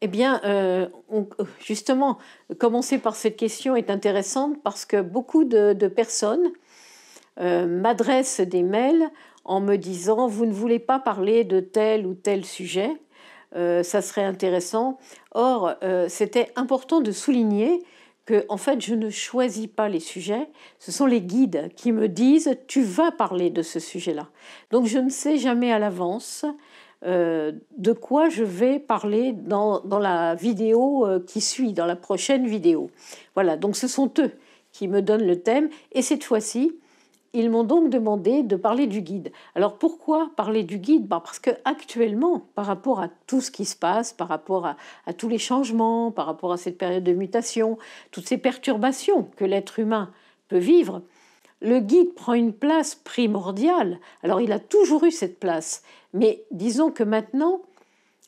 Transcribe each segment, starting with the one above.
Eh bien, justement, commencer par cette question est intéressante parce que beaucoup de personnes m'adressent des mails en me disant: «Vous ne voulez pas parler de tel ou tel sujet, ça serait intéressant». Or, c'était important de souligner que, en fait, je ne choisis pas les sujets, ce sont les guides qui me disent: «Tu vas parler de ce sujet-là». Donc je ne sais jamais à l'avance de quoi je vais parler dans la vidéo qui suit, dans la prochaine vidéo. Voilà, donc ce sont eux qui me donnent le thème, et cette fois-ci, ils m'ont donc demandé de parler du guide. Alors pourquoi parler du guide? Parce qu'actuellement, par rapport à tout ce qui se passe, par rapport à tous les changements, par rapport à cette période de mutation, toutes ces perturbations que l'être humain peut vivre, le guide prend une place primordiale. Alors il a toujours eu cette place, mais disons que maintenant,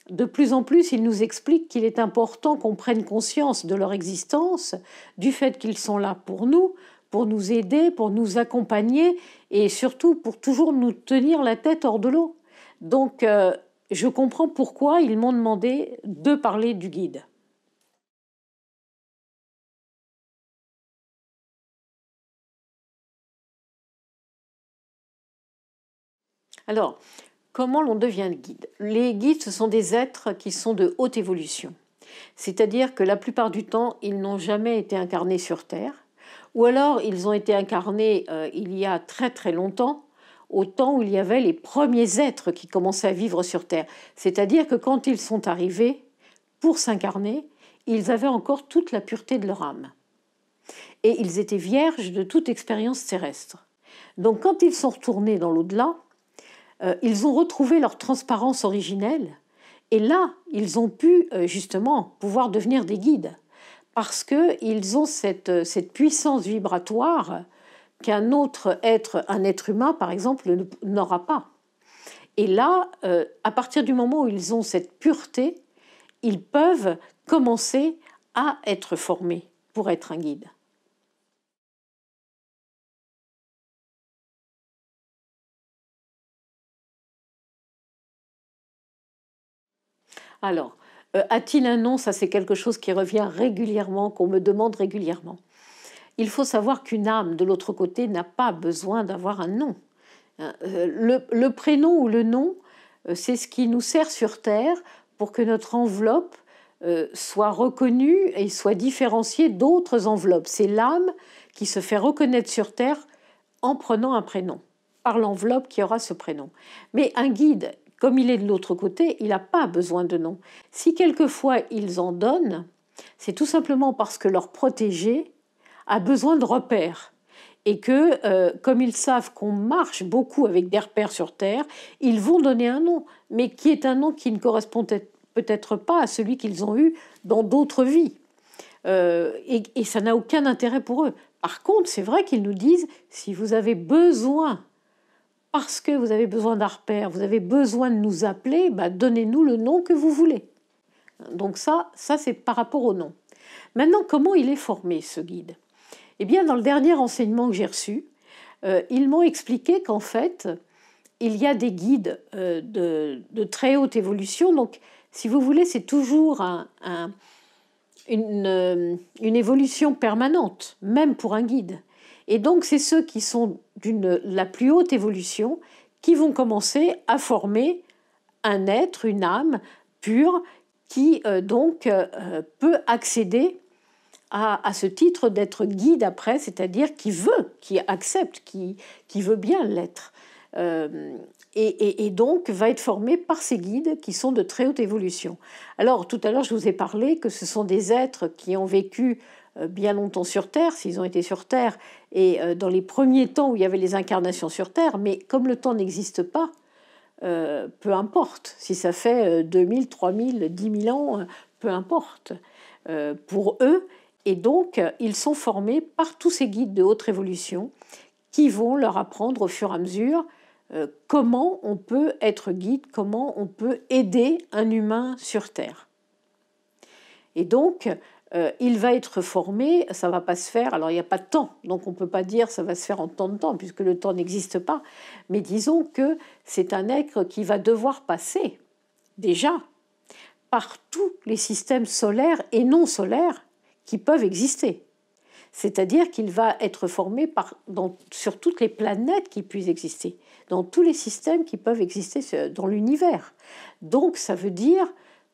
de plus en plus, il nous explique qu'il est important qu'on prenne conscience de leur existence, du fait qu'ils sont là pour nous aider, pour nous accompagner et surtout pour toujours nous tenir la tête hors de l'eau. Donc, je comprends pourquoi ils m'ont demandé de parler du guide. Alors, comment l'on devient guide? Les guides, ce sont des êtres qui sont de haute évolution. C'est-à-dire que la plupart du temps, ils n'ont jamais été incarnés sur Terre, ou alors ils ont été incarnés il y a très très longtemps, au temps où il y avait les premiers êtres qui commençaient à vivre sur Terre. C'est-à-dire que quand ils sont arrivés pour s'incarner, ils avaient encore toute la pureté de leur âme. Et ils étaient vierges de toute expérience terrestre. Donc quand ils sont retournés dans l'au-delà, ils ont retrouvé leur transparence originelle. Et là, ils ont pu justement pouvoir devenir des guides parce qu'ils ont cette puissance vibratoire qu'un autre être, un être humain par exemple, n'aura pas. Et là, à partir du moment où ils ont cette pureté, ils peuvent commencer à être formés pour être un guide. Alors, a-t-il un nom? Ça, c'est quelque chose qui revient régulièrement, qu'on me demande régulièrement. Il faut savoir qu'une âme de l'autre côté n'a pas besoin d'avoir un nom. Le prénom ou le nom, c'est ce qui nous sert sur Terre pour que notre enveloppe soit reconnue et soit différenciée d'autres enveloppes. C'est l'âme qui se fait reconnaître sur Terre en prenant un prénom, par l'enveloppe qui aura ce prénom. Mais un guide, comme il est de l'autre côté, il n'a pas besoin de nom. Si quelquefois ils en donnent, c'est tout simplement parce que leur protégé a besoin de repères. Et que, comme ils savent qu'on marche beaucoup avec des repères sur Terre, ils vont donner un nom, mais qui est un nom qui ne correspond peut-être pas à celui qu'ils ont eu dans d'autres vies. Et ça n'a aucun intérêt pour eux. Par contre, c'est vrai qu'ils nous disent, si vous avez besoin, parce que vous avez besoin d'un repère, vous avez besoin de nous appeler, bah, donnez-nous le nom que vous voulez. Donc ça c'est par rapport au nom. Maintenant, comment il est formé, ce guide? Eh bien, dans le dernier enseignement que j'ai reçu, ils m'ont expliqué qu'en fait, il y a des guides de très haute évolution. Donc, si vous voulez, c'est toujours une évolution permanente, même pour un guide. Et donc, c'est ceux qui sont d'une la plus haute évolution qui vont commencer à former un être, une âme pure, qui peut accéder à ce titre d'être guide après, c'est-à-dire qui accepte, qui veut bien l'être. Et donc va être formé par ces guides qui sont de très haute évolution. Alors tout à l'heure je vous ai parlé que ce sont des êtres qui ont vécu bien longtemps sur Terre, s'ils ont été sur Terre, et dans les premiers temps où il y avait les incarnations sur Terre, mais comme le temps n'existe pas, peu importe, si ça fait 2000, 3000, 10 000 ans, peu importe. Pour eux, et donc, ils sont formés par tous ces guides de haute évolution qui vont leur apprendre au fur et à mesure comment on peut être guide, comment on peut aider un humain sur Terre. Et donc, il va être formé, ça ne va pas se faire, alors il n'y a pas de temps, donc on ne peut pas dire ça va se faire en tant de temps, puisque le temps n'existe pas, mais disons que c'est un être qui va devoir passer, déjà, par tous les systèmes solaires et non solaires qui peuvent exister. C'est-à-dire qu'il va être formé sur toutes les planètes qui puissent exister, dans tous les systèmes qui peuvent exister dans l'univers. Donc ça veut dire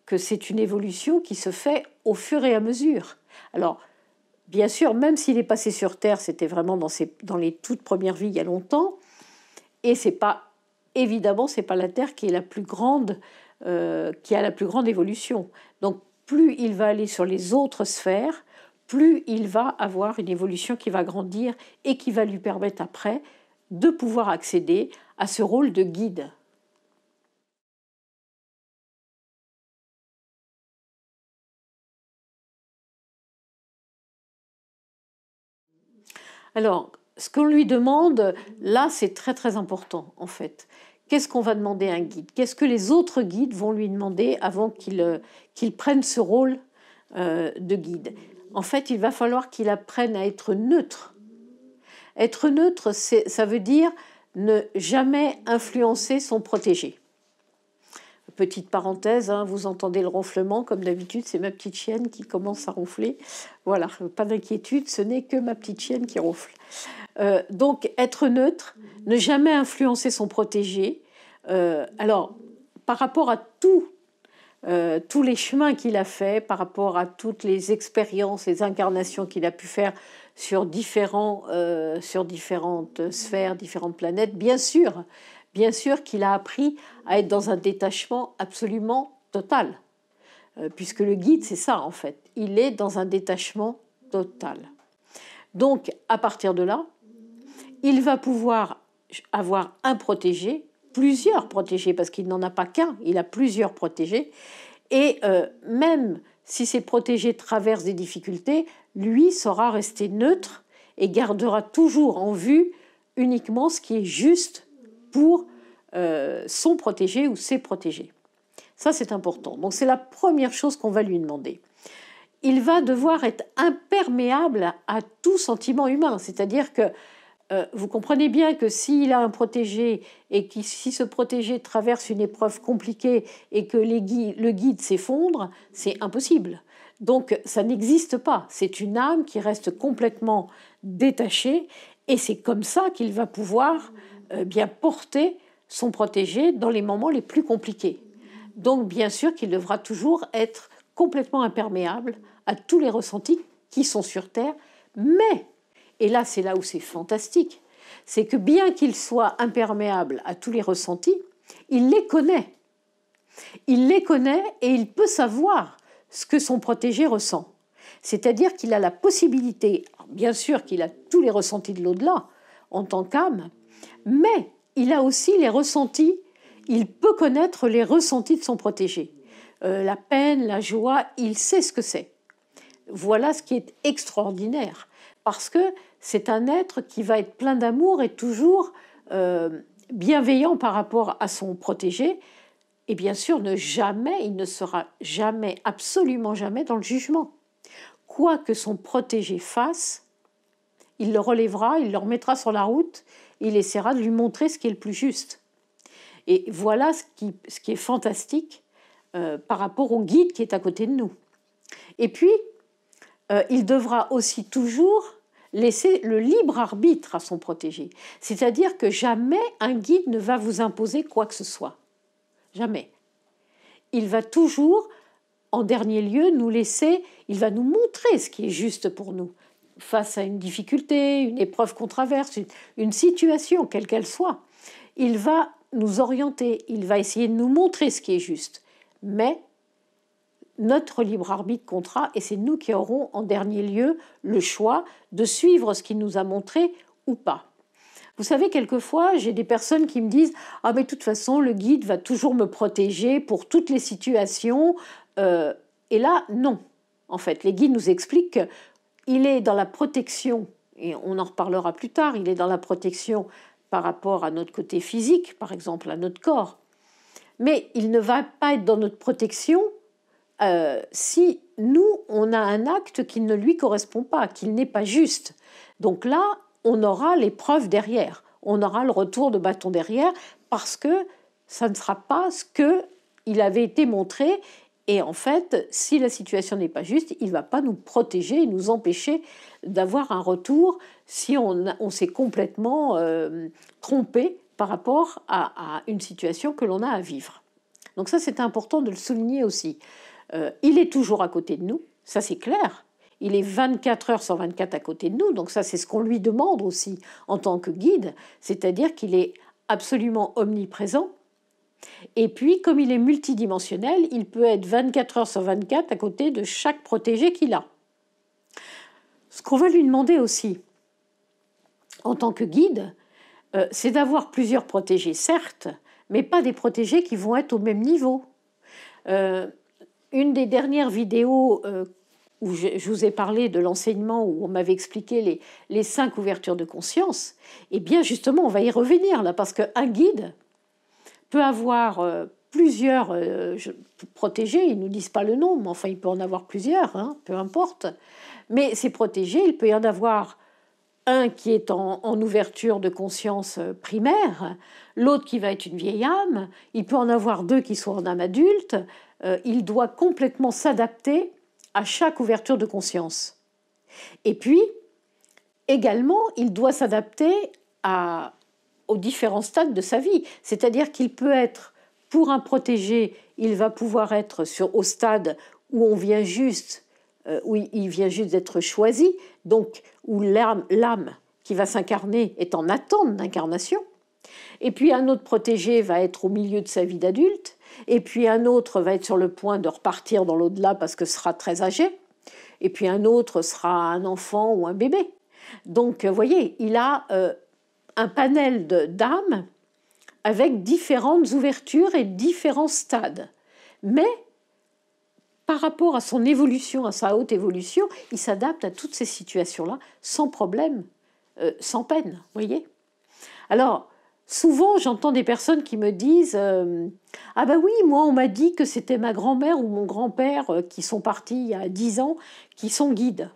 que c'est une évolution qui se fait au fur et à mesure. Alors, bien sûr, même s'il est passé sur Terre, c'était vraiment dans les toutes premières vies il y a longtemps, et évidemment, c'est pas la Terre qui est la plus grande, qui a la plus grande évolution. Donc, plus il va aller sur les autres sphères, plus il va avoir une évolution qui va grandir et qui va lui permettre après de pouvoir accéder à ce rôle de guide. Alors, ce qu'on lui demande, là, c'est très très important en fait. Qu'est-ce qu'on va demander à un guide? Qu'est-ce que les autres guides vont lui demander avant qu'il prenne ce rôle de guide? En fait, il va falloir qu'il apprenne à être neutre. Être neutre, ça veut dire ne jamais influencer son protégé. Petite parenthèse, hein, vous entendez le ronflement, comme d'habitude, c'est ma petite chienne qui commence à ronfler. Voilà, pas d'inquiétude, ce n'est que ma petite chienne qui ronfle. Donc, être neutre, ne jamais influencer son protégé. Alors, par rapport à tous les chemins qu'il a fait, par rapport à toutes les expériences, les incarnations qu'il a pu faire sur différentes sphères, différentes planètes, bien sûr qu'il a appris à être dans un détachement absolument total, puisque le guide, c'est ça en fait, il est dans un détachement total. Donc, à partir de là, il va pouvoir avoir un protégé, plusieurs protégés, parce qu'il n'en a pas qu'un, il a plusieurs protégés, et même si ces protégés traversent des difficultés, lui saura rester neutre et gardera toujours en vue uniquement ce qui est juste pour son protégé ou ses protégés. Ça, c'est important. Donc, c'est la première chose qu'on va lui demander. Il va devoir être imperméable à tout sentiment humain. C'est-à-dire que vous comprenez bien que s'il a un protégé et que si ce protégé traverse une épreuve compliquée et que le guide s'effondre, c'est impossible. Donc, ça n'existe pas. C'est une âme qui reste complètement détachée et c'est comme ça qu'il va pouvoir bien porter son protégé dans les moments les plus compliqués. Donc, bien sûr qu'il devra toujours être complètement imperméable à tous les ressentis qui sont sur Terre, mais, et là c'est là où c'est fantastique, c'est que bien qu'il soit imperméable à tous les ressentis, il les connaît. Il les connaît et il peut savoir ce que son protégé ressent. C'est-à-dire qu'il a la possibilité, bien sûr qu'il a tous les ressentis de l'au-delà en tant qu'âme, mais il a aussi les ressentis, il peut connaître les ressentis de son protégé. La peine, la joie, il sait ce que c'est. Voilà ce qui est extraordinaire, parce que c'est un être qui va être plein d'amour et toujours bienveillant par rapport à son protégé. Et bien sûr, il ne sera jamais, absolument jamais dans le jugement. Quoi que son protégé fasse, il le relèvera, il le remettra sur la route, il essaiera de lui montrer ce qui est le plus juste. Et voilà ce qui est fantastique par rapport au guide qui est à côté de nous. Et puis, il devra aussi toujours laisser le libre arbitre à son protégé. C'est-à-dire que jamais un guide ne va vous imposer quoi que ce soit. Jamais. Il va toujours, en dernier lieu, il va nous montrer ce qui est juste pour nous. Face à une difficulté, une épreuve qu'on traverse, une situation, quelle qu'elle soit, il va nous orienter, il va essayer de nous montrer ce qui est juste. Mais notre libre arbitre comptera et c'est nous qui aurons en dernier lieu le choix de suivre ce qu'il nous a montré ou pas. Vous savez, quelquefois, j'ai des personnes qui me disent « Ah, mais de toute façon, le guide va toujours me protéger pour toutes les situations. » Et là, non. En fait, les guides nous expliquent qu'il est dans la protection, et on en reparlera plus tard, il est dans la protection par rapport à notre côté physique, par exemple, à notre corps. Mais il ne va pas être dans notre protection si nous, on a un acte qui ne lui correspond pas, qu'il n'est pas juste. Donc là, on aura les preuves derrière, on aura le retour de bâton derrière, parce que ça ne sera pas ce qu'il avait été montré Et en fait, si la situation n'est pas juste, il ne va pas nous protéger, nous empêcher d'avoir un retour si on s'est complètement trompé par rapport à une situation que l'on a à vivre. Donc ça, c'est important de le souligner aussi. Il est toujours à côté de nous, ça c'est clair. Il est 24 heures sur 24 à côté de nous, donc ça c'est ce qu'on lui demande aussi en tant que guide, c'est-à-dire qu'il est absolument omniprésent. Et puis, comme il est multidimensionnel, il peut être 24 heures sur 24 à côté de chaque protégé qu'il a. Ce qu'on va lui demander aussi, en tant que guide, c'est d'avoir plusieurs protégés, certes, mais pas des protégés qui vont être au même niveau. Une des dernières vidéos où je vous ai parlé de l'enseignement, où on m'avait expliqué les 5 ouvertures de conscience, eh bien justement, on va y revenir là, parce qu'un guide peut avoir plusieurs protégés, ils ne nous disent pas le nom, mais enfin il peut en avoir plusieurs, hein, peu importe. Mais ces protégés, il peut y en avoir un qui est en ouverture de conscience primaire, l'autre qui va être une vieille âme, il peut en avoir 2 qui sont en âme adulte, il doit complètement s'adapter à chaque ouverture de conscience. Et puis, également, il doit s'adapter aux différents stades de sa vie. C'est-à-dire qu'il peut être, pour un protégé, il va pouvoir être au stade où on vient juste, où il vient juste d'être choisi, donc où l'âme qui va s'incarner est en attente d'incarnation. Et puis un autre protégé va être au milieu de sa vie d'adulte, et puis un autre va être sur le point de repartir dans l'au-delà parce que sera très âgé, et puis un autre sera un enfant ou un bébé. Donc, vous voyez, il a un panel d'âmes avec différentes ouvertures et différents stades. Mais par rapport à son évolution, à sa haute évolution, il s'adapte à toutes ces situations-là sans problème, sans peine, vous voyez. Alors, souvent, j'entends des personnes qui me disent « Ah ben oui, moi, on m'a dit que c'était ma grand-mère ou mon grand-père qui sont partis il y a 10 ans, qui sont guides. »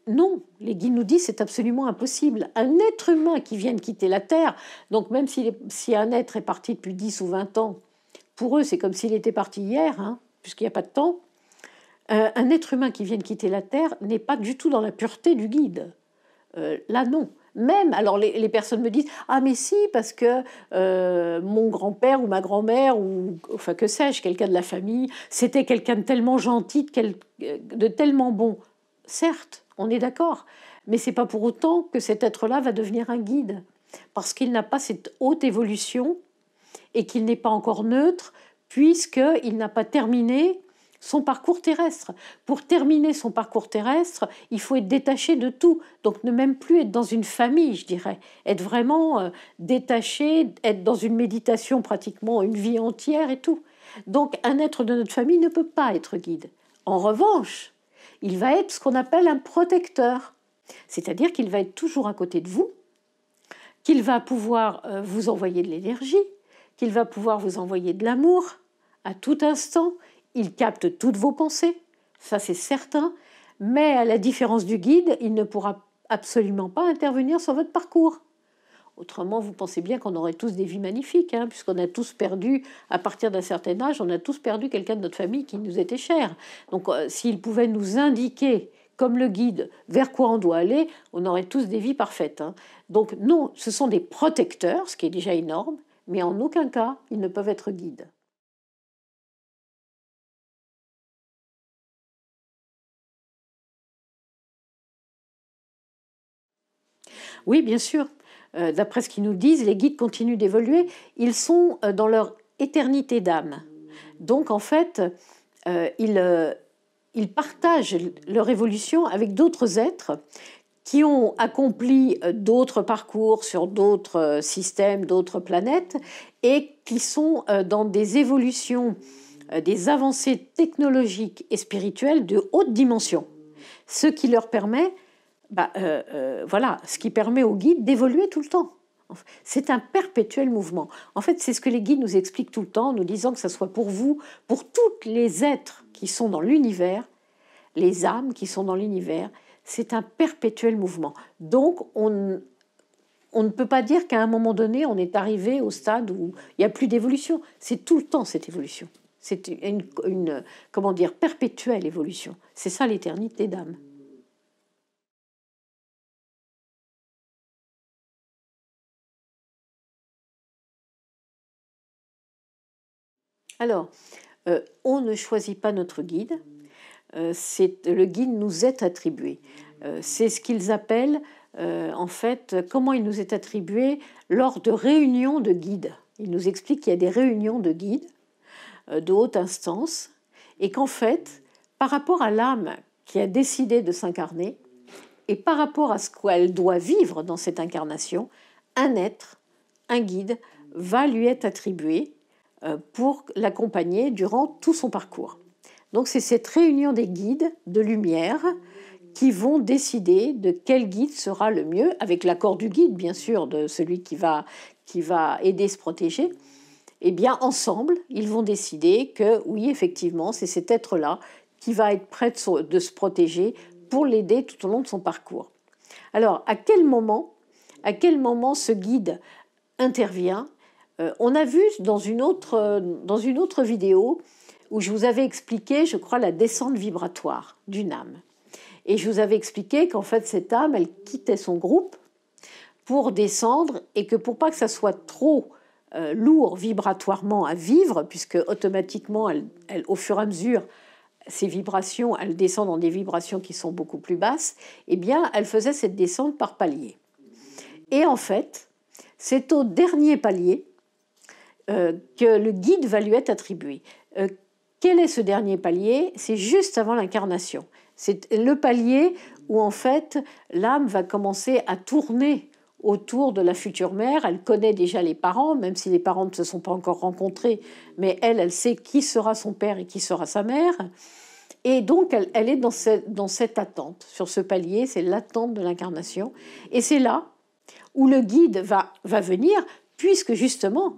Non, les guides nous disent c'est absolument impossible. Un être humain qui vient de quitter la Terre, donc même si un être est parti depuis 10 ou 20 ans, pour eux c'est comme s'il était parti hier, hein, puisqu'il n'y a pas de temps, un être humain qui vient de quitter la Terre n'est pas du tout dans la pureté du guide. Là non. Même, alors les personnes me disent « Ah mais si, parce que mon grand-père ou ma grand-mère, ou enfin que sais-je, quelqu'un de la famille, c'était quelqu'un de tellement gentil, de tellement bon. » Certes, on est d'accord, mais c'est pas pour autant que cet être-là va devenir un guide, parce qu'il n'a pas cette haute évolution et qu'il n'est pas encore neutre, puisqu'il n'a pas terminé son parcours terrestre. Pour terminer son parcours terrestre, il faut être détaché de tout, donc ne même plus être dans une famille, je dirais, être vraiment détaché, être dans une méditation pratiquement une vie entière et tout. Donc un être de notre famille ne peut pas être guide. En revanche, il va être ce qu'on appelle un protecteur, c'est-à-dire qu'il va être toujours à côté de vous, qu'il va pouvoir vous envoyer de l'énergie, qu'il va pouvoir vous envoyer de l'amour à tout instant. Il capte toutes vos pensées, ça c'est certain, mais à la différence du guide, il ne pourra absolument pas intervenir sur votre parcours. Autrement, vous pensez bien qu'on aurait tous des vies magnifiques, hein, puisqu'on a tous perdu, à partir d'un certain âge, on a tous perdu quelqu'un de notre famille qui nous était cher. Donc, s'il pouvait nous indiquer, comme le guide, vers quoi on doit aller, on aurait tous des vies parfaites. Hein. Donc, non, ce sont des protecteurs, ce qui est déjà énorme, mais en aucun cas, ils ne peuvent être guides. Oui, bien sûr. D'après ce qu'ils nous disent, les guides continuent d'évoluer. Ils sont dans leur éternité d'âme. Donc, en fait, ils partagent leur évolution avec d'autres êtres qui ont accompli d'autres parcours sur d'autres systèmes, d'autres planètes, et qui sont dans des évolutions, des avancées technologiques et spirituelles de haute dimension. Ce qui leur permet voilà, ce qui permet aux guides d'évoluer tout le temps. C'est un perpétuel mouvement. En fait, c'est ce que les guides nous expliquent tout le temps, nous disant que ce soit pour vous, pour tous les êtres qui sont dans l'univers, les âmes qui sont dans l'univers, c'est un perpétuel mouvement. Donc, on ne peut pas dire qu'à un moment donné, on est arrivé au stade où il n'y a plus d'évolution. C'est tout le temps cette évolution. C'est comment dire, perpétuelle évolution. C'est ça l'éternité d'âme. Alors, on ne choisit pas notre guide. Le guide nous est attribué. C'est ce qu'ils appellent, en fait, comment il nous est attribué lors de réunions de guides. Ils nous expliquent qu'il y a des réunions de guides de haute instance et qu'en fait, par rapport à l'âme qui a décidé de s'incarner et par rapport à ce qu'elle doit vivre dans cette incarnation, un être, un guide, va lui être attribué pour l'accompagner durant tout son parcours. Donc c'est cette réunion des guides de lumière qui vont décider de quel guide sera le mieux, avec l'accord du guide, bien sûr, de celui qui va aider à se protéger. Eh bien, ensemble, ils vont décider que, oui, effectivement, c'est cet être-là qui va être prêt de se protéger pour l'aider tout au long de son parcours. Alors, à quel moment ce guide intervient? On a vu dans une autre vidéo où je vous avais expliqué, je crois, la descente vibratoire d'une âme. Et je vous avais expliqué qu'en fait, cette âme, elle quittait son groupe pour descendre et que pour pas que ça soit trop lourd vibratoirement à vivre, puisque automatiquement, au fur et à mesure, ces vibrations, elles descendent dans des vibrations qui sont beaucoup plus basses, eh bien, elle faisait cette descente par palier. Et en fait, c'est au dernier palier que le guide va lui être attribué. Quel est ce dernier palier? C'est juste avant l'incarnation. C'est le palier où en fait l'âme va commencer à tourner autour de la future mère. Elle connaît déjà les parents, même si les parents ne se sont pas encore rencontrés, mais elle sait qui sera son père et qui sera sa mère. Et donc elle est dans cette attente. Sur ce palier, c'est l'attente de l'incarnation. Et c'est là où le guide va venir, puisque justement,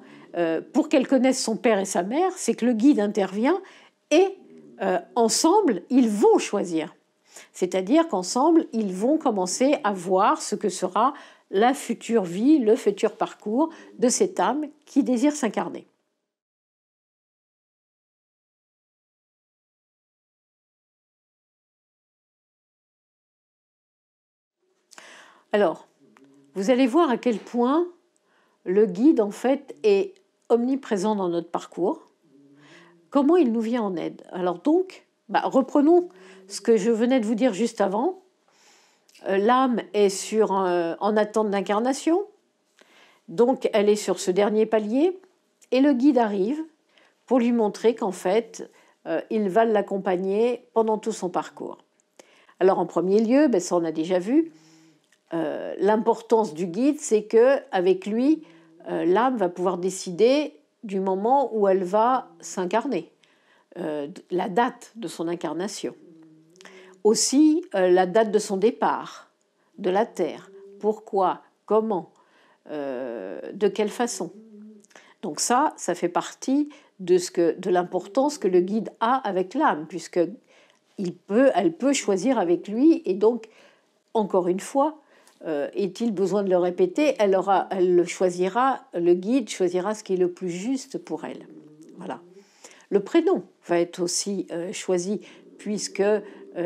pour qu'elle connaisse son père et sa mère, c'est que le guide intervient et ensemble, ils vont choisir. C'est-à-dire qu'ensemble, ils vont commencer à voir ce que sera la future vie, le futur parcours de cette âme qui désire s'incarner. Alors, vous allez voir à quel point le guide, en fait, est omniprésent dans notre parcours. Comment il nous vient en aide? Alors donc, reprenons ce que je venais de vous dire juste avant. L'âme est en attente d'incarnation, donc elle est sur ce dernier palier, et le guide arrive pour lui montrer qu'en fait, il va l'accompagner pendant tout son parcours. Alors en premier lieu, ça on a déjà vu, l'importance du guide, c'est qu'avec lui, l'âme va pouvoir décider du moment où elle va s'incarner, la date de son incarnation. Aussi, la date de son départ de la Terre. Pourquoi? Comment? De quelle façon? Donc ça fait partie de l'importance que le guide a avec l'âme, puisqu'elle peut choisir avec lui, et donc, encore une fois, est-il besoin de le répéter, le guide choisira ce qui est le plus juste pour elle. Voilà. Le prénom va être aussi choisi, puisque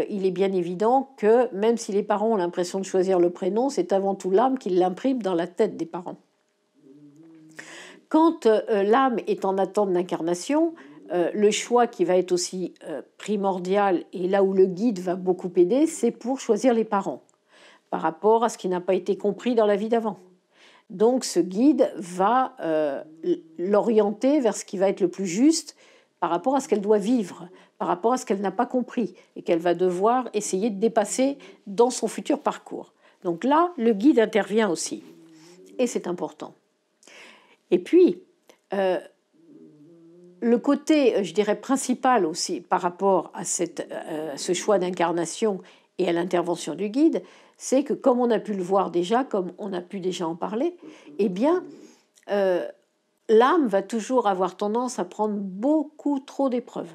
il est bien évident que même si les parents ont l'impression de choisir le prénom, c'est avant tout l'âme qui l'imprime dans la tête des parents. Quand l'âme est en attente d'incarnation, le choix qui va être aussi primordial, et là où le guide va beaucoup aider, c'est pour choisir les parents, par rapport à ce qui n'a pas été compris dans la vie d'avant. Donc ce guide va l'orienter vers ce qui va être le plus juste par rapport à ce qu'elle doit vivre, par rapport à ce qu'elle n'a pas compris et qu'elle va devoir essayer de dépasser dans son futur parcours. Donc là, le guide intervient aussi. Et c'est important. Et puis, le côté, je dirais, principal aussi par rapport à ce choix d'incarnation et à l'intervention du guide, c'est que, comme on a pu le voir déjà, comme on a pu déjà en parler, eh bien, l'âme va toujours avoir tendance à prendre beaucoup trop d'épreuves.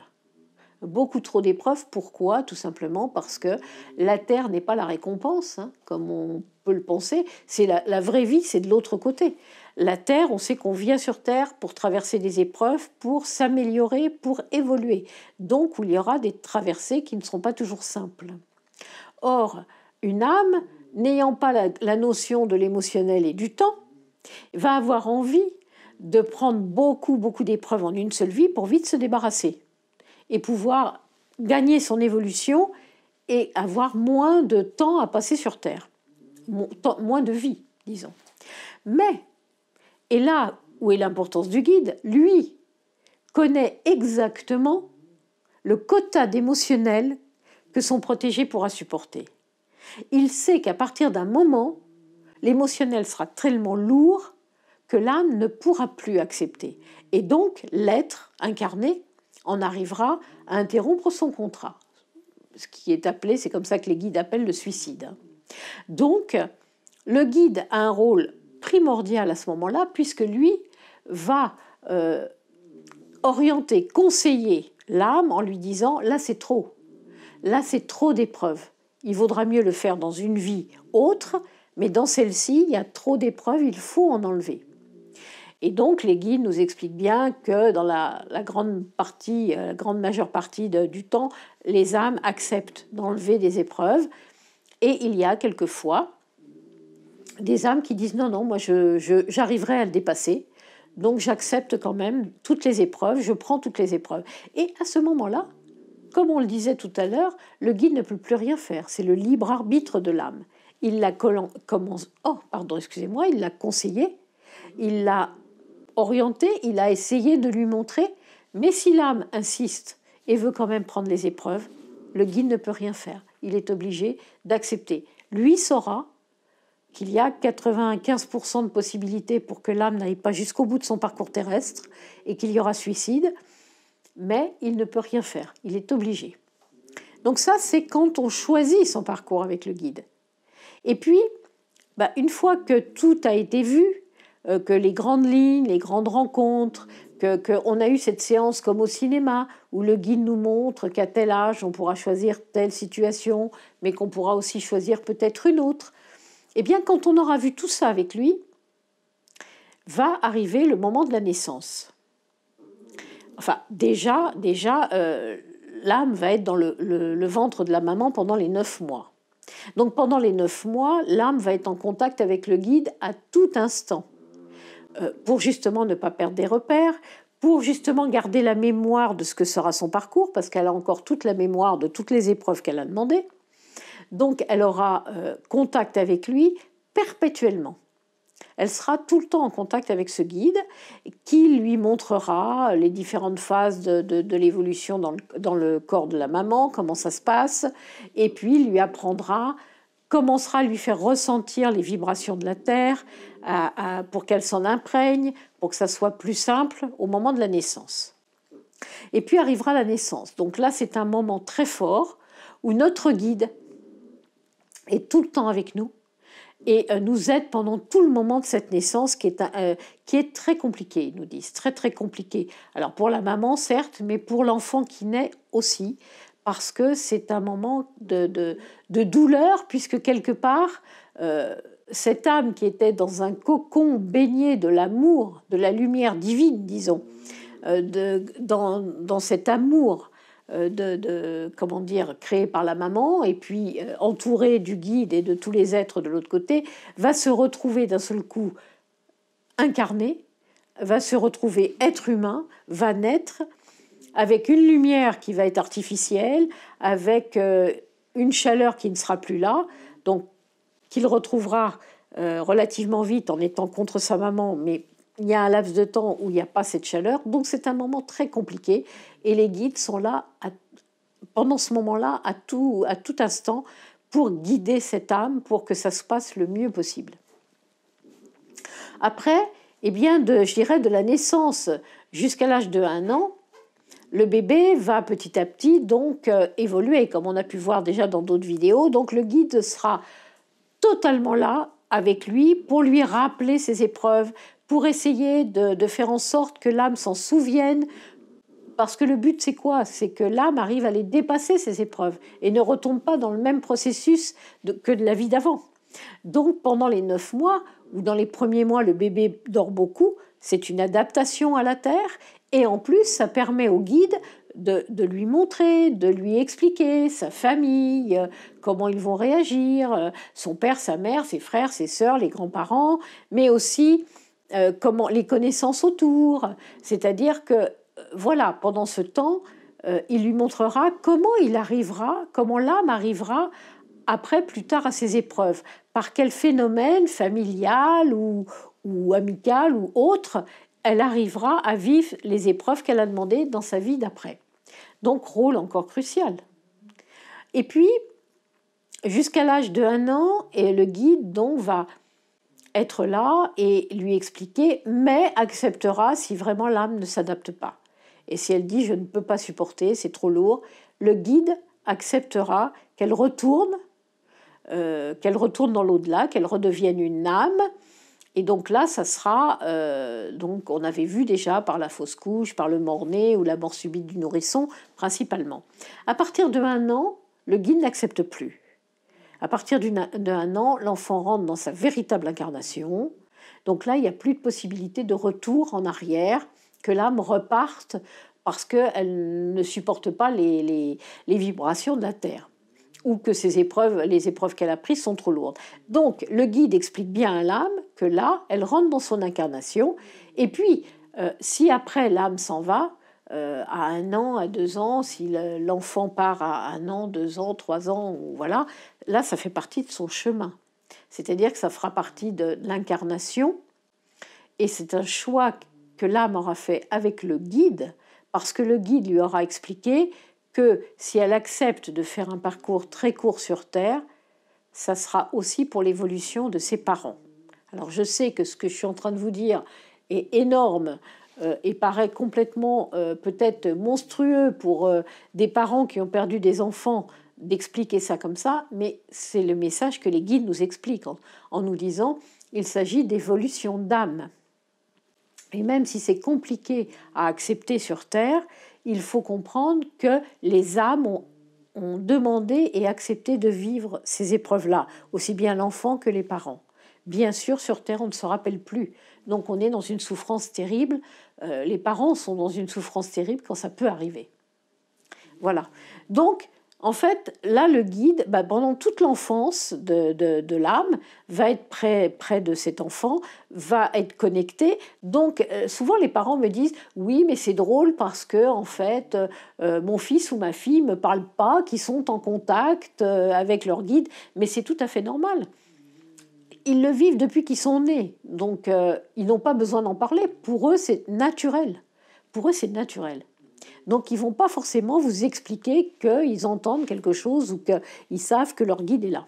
beaucoup trop d'épreuves. Pourquoi? Tout simplement parce que la terre n'est pas la récompense, hein, comme on peut le penser. C'est la vraie vie, c'est de l'autre côté. La terre, on sait qu'on vient sur terre pour traverser des épreuves, pour s'améliorer, pour évoluer. Donc, il y aura des traversées qui ne seront pas toujours simples. Or, une âme, n'ayant pas la notion de l'émotionnel et du temps, va avoir envie de prendre beaucoup d'épreuves en une seule vie pour vite se débarrasser et pouvoir gagner son évolution et avoir moins de temps à passer sur Terre, moins de vie, disons. Mais, et là où est l'importance du guide, lui connaît exactement le quota d'émotionnel que son protégé pourra supporter. Il sait qu'à partir d'un moment, l'émotionnel sera tellement lourd que l'âme ne pourra plus accepter. Et donc, l'être incarné en arrivera à interrompre son contrat. Ce qui est appelé, c'est comme ça que les guides appellent le suicide. Donc, le guide a un rôle primordial à ce moment-là, puisque lui va orienter, conseiller l'âme en lui disant « là c'est trop d'épreuves. Il vaudra mieux le faire dans une vie autre, mais dans celle-ci, il y a trop d'épreuves, il faut en enlever. » Et donc, les guides nous expliquent bien que dans la grande majeure partie du temps, les âmes acceptent d'enlever des épreuves. Et il y a quelquefois des âmes qui disent « non, moi j'arriverai à le dépasser, donc j'accepte quand même toutes les épreuves, je prends toutes les épreuves. » Et à ce moment-là, comme on le disait tout à l'heure, le guide ne peut plus rien faire, c'est le libre arbitre de l'âme. Il l'a conseillé, il l'a orienté, il a essayé de lui montrer, mais si l'âme insiste et veut quand même prendre les épreuves, le guide ne peut rien faire. Il est obligé d'accepter. Lui saura qu'il y a 95% de possibilités pour que l'âme n'aille pas jusqu'au bout de son parcours terrestre et qu'il y aura suicide, mais il ne peut rien faire. Il est obligé. Donc ça, c'est quand on choisit son parcours avec le guide. Et puis, une fois que tout a été vu, que les grandes lignes, les grandes rencontres, qu'on a eu cette séance comme au cinéma, où le guide nous montre qu'à tel âge, on pourra choisir telle situation, mais qu'on pourra aussi choisir peut-être une autre. Eh bien, quand on aura vu tout ça avec lui, va arriver le moment de la naissance. Enfin, déjà l'âme va être dans le ventre de la maman pendant les 9 mois. Donc, pendant les 9 mois, l'âme va être en contact avec le guide à tout instant. Pour justement ne pas perdre des repères, pour justement garder la mémoire de ce que sera son parcours, parce qu'elle a encore toute la mémoire de toutes les épreuves qu'elle a demandées. Donc, elle aura contact avec lui perpétuellement. Elle sera tout le temps en contact avec ce guide qui lui montrera les différentes phases de l'évolution dans le corps de la maman, comment ça se passe, et puis lui apprendra, commencera à lui faire ressentir les vibrations de la terre pour qu'elle s'en imprègne, pour que ça soit plus simple au moment de la naissance. Et puis arrivera la naissance. Donc là, c'est un moment très fort où notre guide est tout le temps avec nous et nous aide pendant tout le moment de cette naissance qui est très compliquée, ils nous disent, très très compliquée. Alors pour la maman, certes, mais pour l'enfant qui naît aussi, parce que c'est un moment de douleur, puisque quelque part, cette âme qui était dans un cocon baigné de l'amour, de la lumière divine, disons, dans cet amour créé par la maman, et puis entourée du guide et de tous les êtres de l'autre côté, va se retrouver d'un seul coup incarné, va se retrouver être humain, va naître avec une lumière qui va être artificielle, avec une chaleur qui ne sera plus là, donc qu'il retrouvera relativement vite en étant contre sa maman, mais il y a un laps de temps où il n'y a pas cette chaleur, donc c'est un moment très compliqué, et les guides sont là pendant ce moment-là, à tout instant, pour guider cette âme, pour que ça se passe le mieux possible. Après, je dirais de la naissance jusqu'à l'âge de 1 an, le bébé va petit à petit donc évoluer, comme on a pu voir déjà dans d'autres vidéos. Donc le guide sera totalement là avec lui pour lui rappeler ses épreuves, pour essayer de faire en sorte que l'âme s'en souvienne, parce que le but, c'est quoi? C'est que l'âme arrive à les dépasser, ces épreuves, et ne retombe pas dans le même processus que de la vie d'avant. Donc, pendant les 9 mois, ou dans les premiers mois, le bébé dort beaucoup, c'est une adaptation à la Terre, et en plus, ça permet au guide de lui montrer, de lui expliquer sa famille, comment ils vont réagir, son père, sa mère, ses frères, ses sœurs, les grands-parents, mais aussi comment les connaissances autour. C'est-à-dire que, voilà, pendant ce temps, il lui montrera comment il arrivera, comment l'âme arrivera après, plus tard, à ces épreuves. Par quel phénomène familial ou amical ou autre, elle arrivera à vivre les épreuves qu'elle a demandées dans sa vie d'après. Donc, rôle encore crucial. Et puis, jusqu'à l'âge de 1 an, et le guide donc va être là et lui expliquer, mais acceptera si vraiment l'âme ne s'adapte pas. Et si elle dit « je ne peux pas supporter, c'est trop lourd », le guide acceptera qu'elle retourne dans l'au-delà, qu'elle redevienne une âme. Et donc là, ça sera, donc on avait vu déjà par la fausse couche, par le mort-né ou la mort subite du nourrisson, principalement. À partir de 1 an, le guide n'accepte plus. À partir de 1 an, l'enfant rentre dans sa véritable incarnation. Donc là, il n'y a plus de possibilité de retour en arrière, que l'âme reparte parce qu'elle ne supporte pas les vibrations de la Terre, ou que les épreuves qu'elle a prises sont trop lourdes. Donc, le guide explique bien à l'âme que là, elle rentre dans son incarnation. Et puis, si après l'âme s'en va, à 1 an, à 2 ans, si l'enfant part à 1 an, 2 ans, 3 ans, voilà, là, ça fait partie de son chemin. C'est-à-dire que ça fera partie de l'incarnation. Et c'est un choix que l'âme aura fait avec le guide, parce que le guide lui aura expliqué que si elle accepte de faire un parcours très court sur Terre, ça sera aussi pour l'évolution de ses parents. Alors je sais que ce que je suis en train de vous dire est énorme et paraît complètement peut-être monstrueux pour des parents qui ont perdu des enfants d'expliquer ça comme ça, mais c'est le message que les guides nous expliquent en nous disant il s'agit d'évolution d'âme. Et même si c'est compliqué à accepter sur Terre, il faut comprendre que les âmes ont demandé et accepté de vivre ces épreuves-là, aussi bien l'enfant que les parents. Bien sûr, sur Terre, on ne se rappelle plus. Donc on est dans une souffrance terrible. Les parents sont dans une souffrance terrible quand ça peut arriver. Voilà. Donc, en fait, là, le guide, pendant toute l'enfance de l'âme, va être près de cet enfant, va être connecté. Donc, souvent, les parents me disent « Oui, mais c'est drôle parce que, en fait, mon fils ou ma fille ne me parlent pas, qu'ils sont en contact avec leur guide. » Mais c'est tout à fait normal. Ils le vivent depuis qu'ils sont nés. Donc, ils n'ont pas besoin d'en parler. Pour eux, c'est naturel. Pour eux, c'est naturel. Donc, ils ne vont pas forcément vous expliquer qu'ils entendent quelque chose ou qu'ils savent que leur guide est là.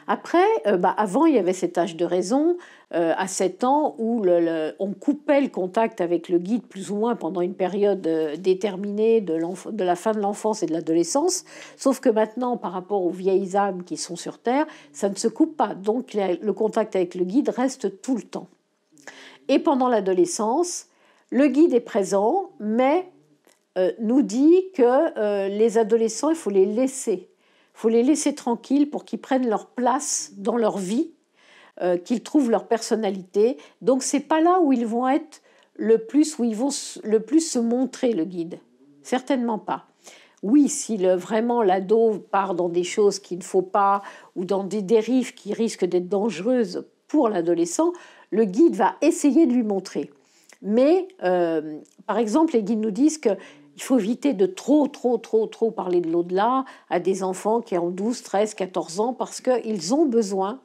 Après, avant, il y avait cet âge de raison, à 7 ans, où on coupait le contact avec le guide plus ou moins pendant une période déterminée de la fin de l'enfance et de l'adolescence. Sauf que maintenant, par rapport aux vieilles âmes qui sont sur Terre, ça ne se coupe pas. Donc, le contact avec le guide reste tout le temps. Et pendant l'adolescence, le guide est présent, mais nous dit que les adolescents, il faut les laisser. Il faut les laisser tranquilles pour qu'ils prennent leur place dans leur vie, qu'ils trouvent leur personnalité. Donc, ce n'est pas là où ils vont être où ils vont le plus se montrer, le guide. Certainement pas. Oui, si vraiment l'ado part dans des choses qu'il ne faut pas ou dans des dérives qui risquent d'être dangereuses pour l'adolescent, le guide va essayer de lui montrer. Mais, par exemple, les guides nous disent qu'il faut éviter de trop parler de l'au-delà à des enfants qui ont 12, 13, 14 ans parce qu'ils ont besoin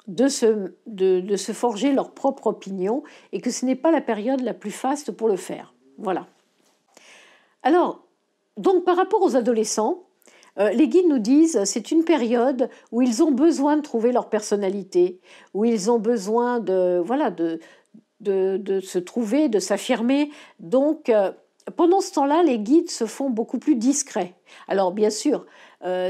de se forger leur propre opinion et que ce n'est pas la période la plus faste pour le faire. Voilà. Alors, donc par rapport aux adolescents, les guides nous disent c'est une période où ils ont besoin de trouver leur personnalité, où ils ont besoin de se trouver, de s'affirmer. Donc, pendant ce temps-là, les guides se font beaucoup plus discrets. Alors bien sûr,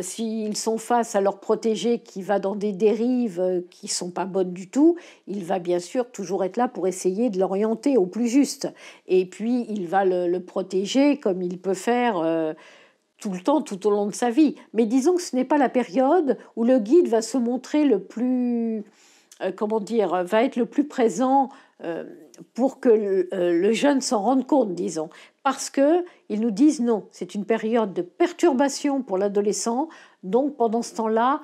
s'ils sont face à leur protégé qui va dans des dérives qui ne sont pas bonnes du tout, il va bien sûr toujours être là pour essayer de l'orienter au plus juste. Et puis il va le protéger comme il peut faire tout le temps, tout au long de sa vie. Mais disons que ce n'est pas la période où le guide va se montrer le plus, comment dire, va être le plus présent pour que le jeune s'en rende compte, disons. Parce qu'ils nous disent non, c'est une période de perturbation pour l'adolescent, donc pendant ce temps-là,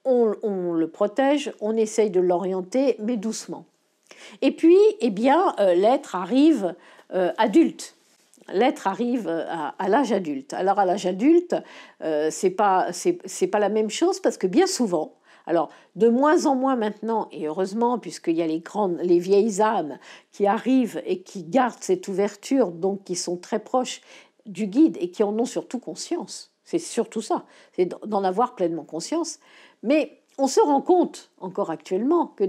on le protège, on essaye de l'orienter, mais doucement. Et puis, eh bien, l'être arrive adulte. L'être arrive à l'âge adulte. Alors à l'âge adulte, c'est pas la même chose parce que bien souvent, alors de moins en moins maintenant, et heureusement puisqu'il y a les vieilles âmes qui arrivent et qui gardent cette ouverture, donc qui sont très proches du guide et qui en ont surtout conscience. C'est surtout ça, c'est d'en avoir pleinement conscience. Mais on se rend compte encore actuellement que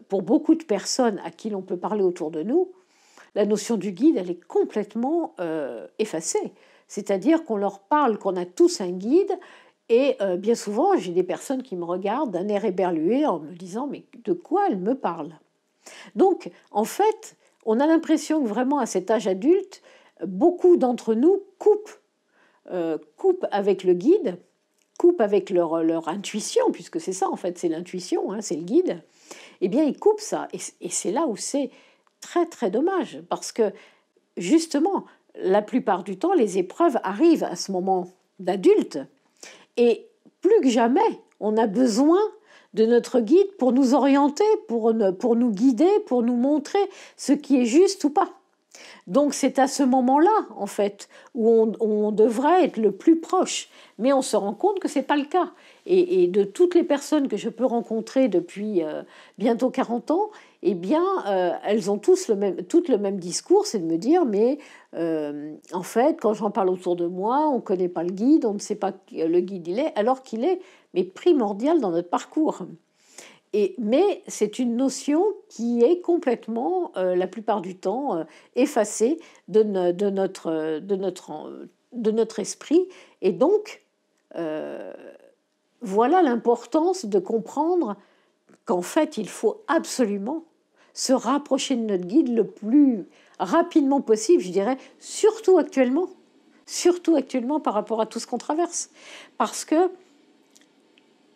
pour beaucoup de personnes à qui l'on peut parler autour de nous, la notion du guide, elle est complètement effacée. C'est-à-dire qu'on leur parle qu'on a tous un guide, et bien souvent, j'ai des personnes qui me regardent d'un air éberlué en me disant « mais de quoi elle me parle ?» Donc, en fait, on a l'impression que vraiment à cet âge adulte, beaucoup d'entre nous coupent avec le guide, coupent avec leur intuition, puisque c'est ça en fait, c'est l'intuition, hein, c'est le guide. Eh bien, ils coupent ça, et c'est là où c'est très très dommage, parce que justement, la plupart du temps, les épreuves arrivent à ce moment d'adulte, et plus que jamais, on a besoin de notre guide pour nous orienter, pour nous guider, pour nous montrer ce qui est juste ou pas. Donc c'est à ce moment-là, en fait, où on devrait être le plus proche. Mais on se rend compte que ce n'est pas le cas. Et de toutes les personnes que je peux rencontrer depuis bientôt 40 ans, eh bien, elles ont toutes le même discours, c'est de me dire, mais en fait, quand j'en parle autour de moi, on ne connaît pas le guide, on ne sait pas qui le guide il est, alors qu'il est mais primordial dans notre parcours. Mais c'est une notion qui est complètement, la plupart du temps, effacée de notre esprit. Et donc, voilà l'importance de comprendre qu'en fait, il faut absolument se rapprocher de notre guide le plus rapidement possible, je dirais, surtout actuellement par rapport à tout ce qu'on traverse. Parce que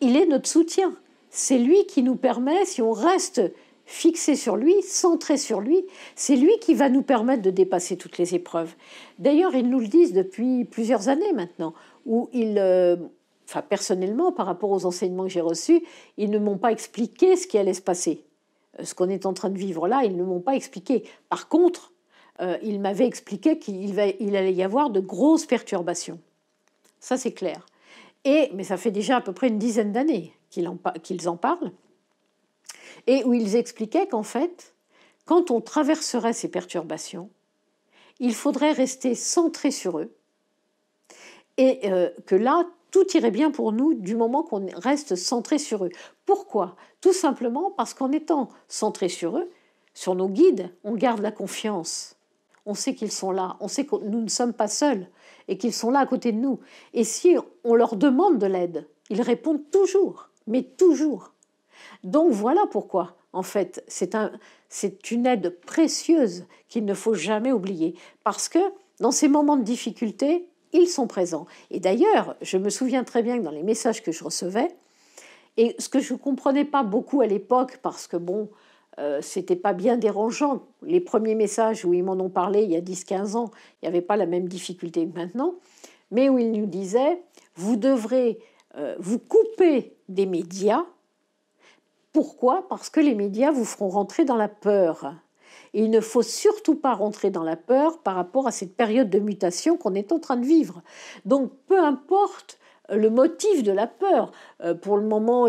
il est notre soutien. C'est lui qui nous permet, si on reste fixé sur lui, centré sur lui, c'est lui qui va nous permettre de dépasser toutes les épreuves. D'ailleurs, ils nous le disent depuis plusieurs années maintenant, où personnellement, par rapport aux enseignements que j'ai reçus, ils ne m'ont pas expliqué ce qui allait se passer. Ce qu'on est en train de vivre là, ils ne m'ont pas expliqué. Par contre, ils m'avaient expliqué qu'il allait y avoir de grosses perturbations. Ça, c'est clair. Mais ça fait déjà à peu près une dizaine d'années qu'ils en parlent, et où ils expliquaient qu'en fait, quand on traverserait ces perturbations, il faudrait rester centré sur eux, et que là, tout irait bien pour nous du moment qu'on reste centré sur eux. Pourquoi ? Tout simplement parce qu'en étant centré sur eux, sur nos guides, on garde la confiance. On sait qu'ils sont là, on sait que nous ne sommes pas seuls et qu'ils sont là à côté de nous. Et si on leur demande de l'aide, ils répondent toujours, mais toujours. Donc voilà pourquoi, en fait, c'est une aide précieuse qu'il ne faut jamais oublier. Parce que dans ces moments de difficulté, ils sont présents. Et d'ailleurs, je me souviens très bien que dans les messages que je recevais, et ce que je ne comprenais pas beaucoup à l'époque, parce que bon, c'était pas bien dérangeant. Les premiers messages où ils m'en ont parlé il y a 10-15 ans, il n'y avait pas la même difficulté que maintenant, mais où ils nous disaient, vous devrez vous couper des médias. Pourquoi ? Parce que les médias vous feront rentrer dans la peur. Et il ne faut surtout pas rentrer dans la peur par rapport à cette période de mutation qu'on est en train de vivre. Donc peu importe le motif de la peur. Pour le moment,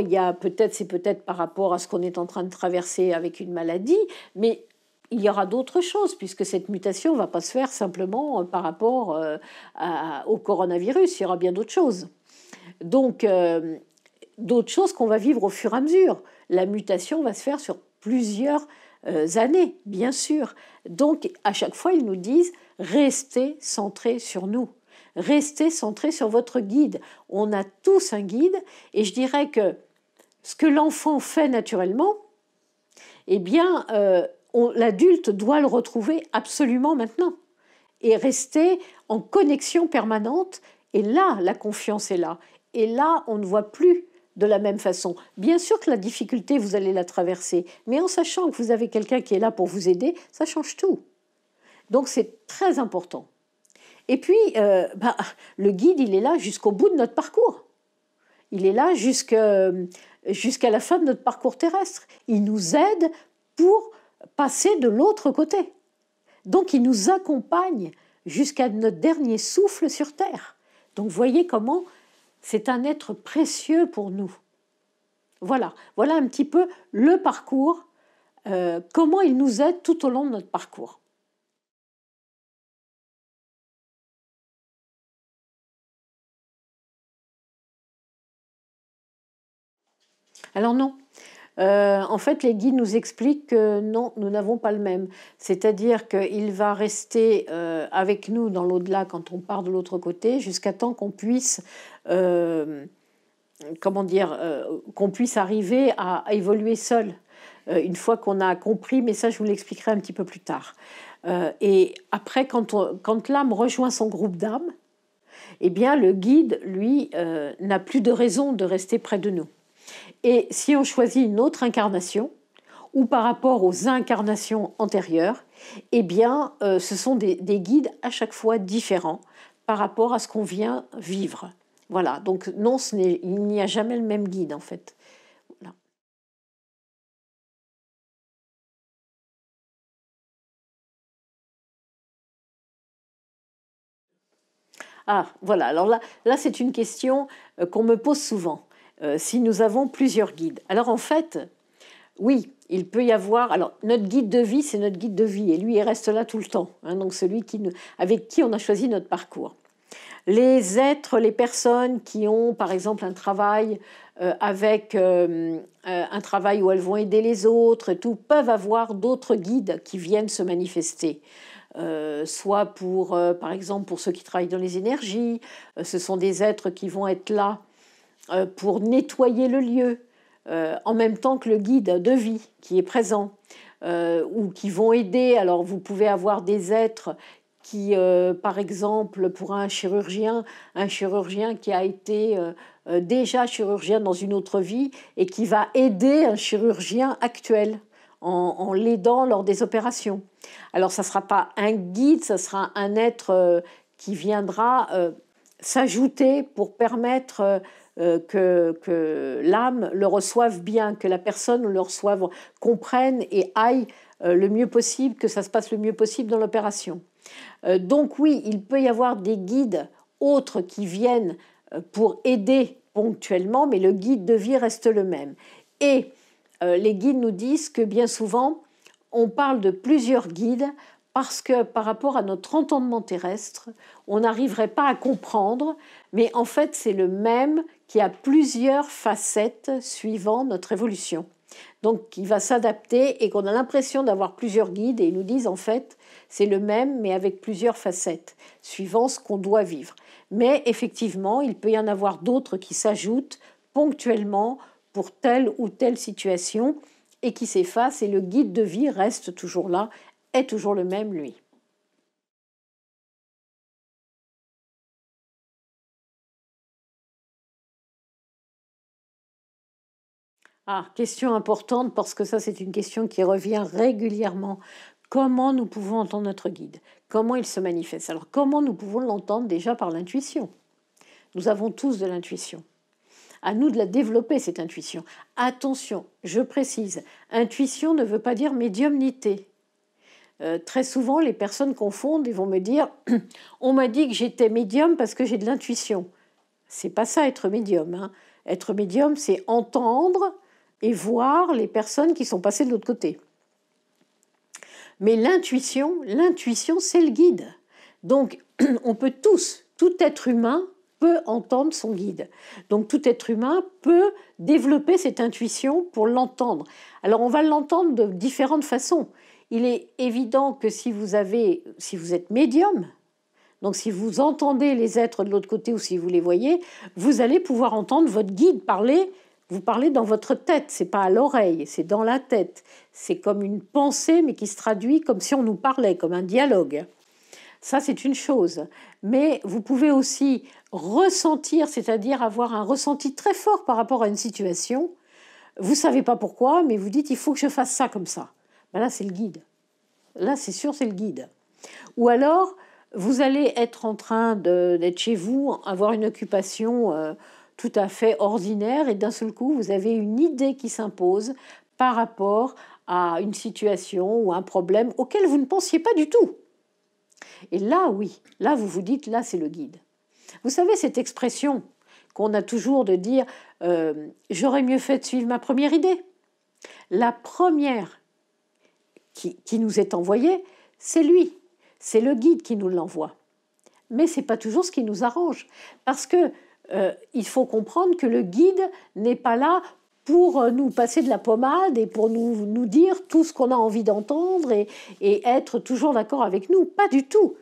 c'est peut-être par rapport à ce qu'on est en train de traverser avec une maladie, mais il y aura d'autres choses, puisque cette mutation ne va pas se faire simplement par rapport au coronavirus, il y aura bien d'autres choses. Donc, d'autres choses qu'on va vivre au fur et à mesure. La mutation va se faire sur plusieurs années, bien sûr. Donc, à chaque fois, ils nous disent « Restez centrés sur nous. Restez centrés sur votre guide. » On a tous un guide, et je dirais que ce que l'enfant fait naturellement, eh bien, l'adulte doit le retrouver absolument maintenant et rester en connexion permanente. Et là, la confiance est là. Et là, on ne voit plus de la même façon. Bien sûr que la difficulté, vous allez la traverser, mais en sachant que vous avez quelqu'un qui est là pour vous aider, ça change tout. Donc, c'est très important. Et puis, le guide, il est là jusqu'au bout de notre parcours. Il est là jusqu'à la fin de notre parcours terrestre. Il nous aide pour passer de l'autre côté. Donc, il nous accompagne jusqu'à notre dernier souffle sur Terre. Donc, voyez comment c'est un être précieux pour nous. Voilà un petit peu le parcours, comment il nous aide tout au long de notre parcours. Alors non. En fait, les guides nous expliquent que non, nous n'avons pas le même. C'est-à-dire qu'il va rester avec nous dans l'au-delà quand on part de l'autre côté, jusqu'à temps qu'on puisse, qu'on puisse arriver à évoluer seul. Une fois qu'on a compris, mais ça je vous l'expliquerai un petit peu plus tard. Et après, quand l'âme rejoint son groupe d'âmes, eh bien le guide, lui, n'a plus de raison de rester près de nous. Et si on choisit une autre incarnation, ou par rapport aux incarnations antérieures, eh bien, ce sont des guides à chaque fois différents par rapport à ce qu'on vient vivre. Voilà, donc non, il n'y a jamais le même guide, en fait. Voilà. Ah, voilà, alors là c'est une question qu'on me pose souvent. Si nous avons plusieurs guides. Alors en fait, oui, il peut y avoir... Alors notre guide de vie, c'est notre guide de vie, et lui, il reste là tout le temps, hein, donc celui avec qui on a choisi notre parcours. Les êtres, les personnes qui ont, par exemple, un travail un travail où elles vont aider les autres et tout, peuvent avoir d'autres guides qui viennent se manifester. Soit par exemple, pour ceux qui travaillent dans les énergies, ce sont des êtres qui vont être là pour nettoyer le lieu, en même temps que le guide de vie qui est présent, ou qui vont aider. Alors vous pouvez avoir des êtres qui, par exemple, pour un chirurgien qui a été déjà chirurgien dans une autre vie et qui va aider un chirurgien actuel en l'aidant lors des opérations. Alors ça ne sera pas un guide, ça sera un être qui viendra s'ajouter pour permettre que l'âme le reçoive bien, que la personne le reçoive, comprenne et aille le mieux possible, que ça se passe le mieux possible dans l'opération. Donc oui, il peut y avoir des guides autres qui viennent pour aider ponctuellement, mais le guide de vie reste le même. Et les guides nous disent que bien souvent, on parle de plusieurs guides parce que par rapport à notre entendement terrestre, on n'arriverait pas à comprendre, mais en fait c'est le même qui a plusieurs facettes suivant notre évolution. Donc il va s'adapter et qu'on a l'impression d'avoir plusieurs guides, et ils nous disent en fait c'est le même mais avec plusieurs facettes, suivant ce qu'on doit vivre. Mais effectivement, il peut y en avoir d'autres qui s'ajoutent ponctuellement pour telle ou telle situation et qui s'effacent, et le guide de vie reste toujours là, est toujours le même lui. Ah, question importante, parce que ça c'est une question qui revient régulièrement. Comment nous pouvons entendre notre guide? Comment il se manifeste? Alors comment nous pouvons l'entendre? Déjà par l'intuition. Nous avons tous de l'intuition. À nous de la développer, cette intuition. Attention, je précise, intuition ne veut pas dire médiumnité. Très souvent, les personnes confondent et vont me dire « on m'a dit que j'étais médium parce que j'ai de l'intuition ». C'est pas ça, être médium. Hein. Être médium, c'est entendre et voir les personnes qui sont passées de l'autre côté. Mais l'intuition, c'est le guide. Donc, on peut tous, tout être humain peut entendre son guide. Donc tout être humain peut développer cette intuition pour l'entendre. Alors on va l'entendre de différentes façons. Il est évident que si vous êtes médium, donc si vous entendez les êtres de l'autre côté ou si vous les voyez, vous allez pouvoir entendre votre guide parler. Vous parlez dans votre tête, c'est pas à l'oreille, c'est dans la tête. C'est comme une pensée, mais qui se traduit comme si on nous parlait, comme un dialogue. Ça, c'est une chose. Mais vous pouvez aussi ressentir, c'est-à-dire avoir un ressenti très fort par rapport à une situation. Vous ne savez pas pourquoi, mais vous dites, il faut que je fasse ça comme ça. Ben là, c'est le guide. Là, c'est sûr, c'est le guide. Ou alors, vous allez être en train d'être chez vous, avoir une occupation tout à fait ordinaire, et d'un seul coup, vous avez une idée qui s'impose par rapport à une situation ou un problème auquel vous ne pensiez pas du tout. Et là, oui, là, vous vous dites, là, c'est le guide. Vous savez, cette expression qu'on a toujours de dire j'aurais mieux fait de suivre ma première idée. La première qui nous est envoyée, c'est lui. C'est le guide qui nous l'envoie. Mais ce n'est pas toujours ce qui nous arrange. Parce que il faut comprendre que le guide n'est pas là pour nous passer de la pommade et pour nous dire tout ce qu'on a envie d'entendre et être toujours d'accord avec nous. Pas du tout.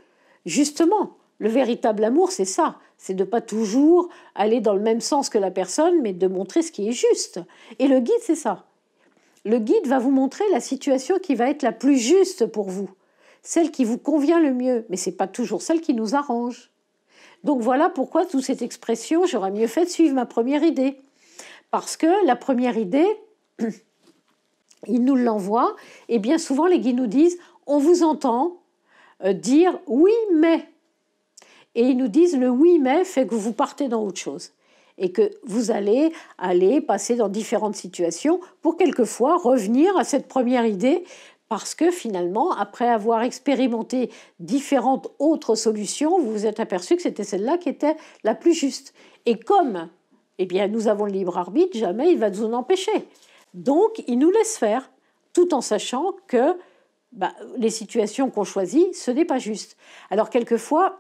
Justement, le véritable amour, c'est ça. C'est de ne pas toujours aller dans le même sens que la personne, mais de montrer ce qui est juste. Et le guide, c'est ça. Le guide va vous montrer la situation qui va être la plus juste pour vous. Celle qui vous convient le mieux. Mais ce n'est pas toujours celle qui nous arrange. Donc voilà pourquoi toute cette expression « j'aurais mieux fait de suivre ma première idée ». Parce que la première idée, il nous l'envoie, et bien souvent les guides nous disent « on vous entend dire « oui, mais ». Et ils nous disent « le oui, mais » fait que vous partez dans autre chose. Et que vous allez passer dans différentes situations pour quelquefois revenir à cette première idée. Parce que finalement, après avoir expérimenté différentes autres solutions, vous vous êtes aperçu que c'était celle-là qui était la plus juste. Et comme nous avons le libre arbitre, jamais il va nous en empêcher. Donc, il nous laisse faire, tout en sachant que les situations qu'on choisit, ce n'est pas juste. Alors, quelquefois,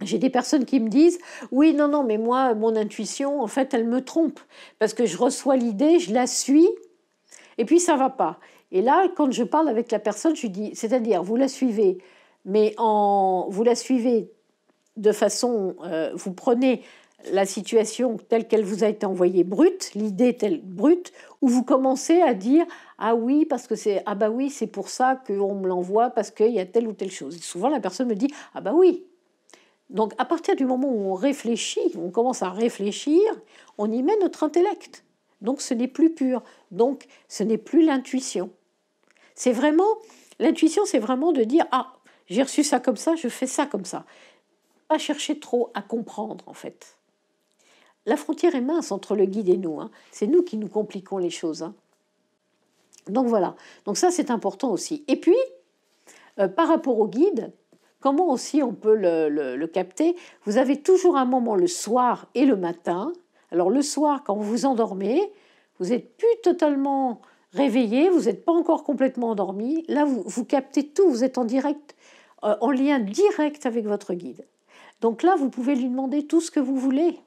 j'ai des personnes qui me disent « oui, non, mais moi, mon intuition, en fait, elle me trompe. Parce que je reçois l'idée, je la suis, et puis ça ne va pas. » Et là, quand je parle avec la personne, je lui dis, c'est-à-dire, vous la suivez, mais vous la suivez de façon, vous prenez la situation telle qu'elle vous a été envoyée brute, l'idée telle brute, où vous commencez à dire, ah oui, parce que c'est, ah bah oui, c'est pour ça qu'on me l'envoie, parce qu'il y a telle ou telle chose. Et souvent, la personne me dit, ah bah oui. Donc, à partir du moment où on réfléchit, on commence à réfléchir, on y met notre intellect. Donc, ce n'est plus pur. Donc, ce n'est plus l'intuition. C'est vraiment, l'intuition, c'est vraiment de dire, ah, j'ai reçu ça comme ça, je fais ça comme ça. Pas chercher trop à comprendre, en fait. La frontière est mince entre le guide et nous. Hein. C'est nous qui nous compliquons les choses. Hein. Donc voilà. Donc ça, c'est important aussi. Et puis, par rapport au guide, comment aussi on peut le capter? Vous avez toujours un moment le soir et le matin. Alors le soir, quand vous vous endormez, vous n'êtes plus totalement réveillé, vous n'êtes pas encore complètement endormi. Là, vous captez tout, vous êtes en direct, en lien direct avec votre guide. Donc là, vous pouvez lui demander tout ce que vous voulez.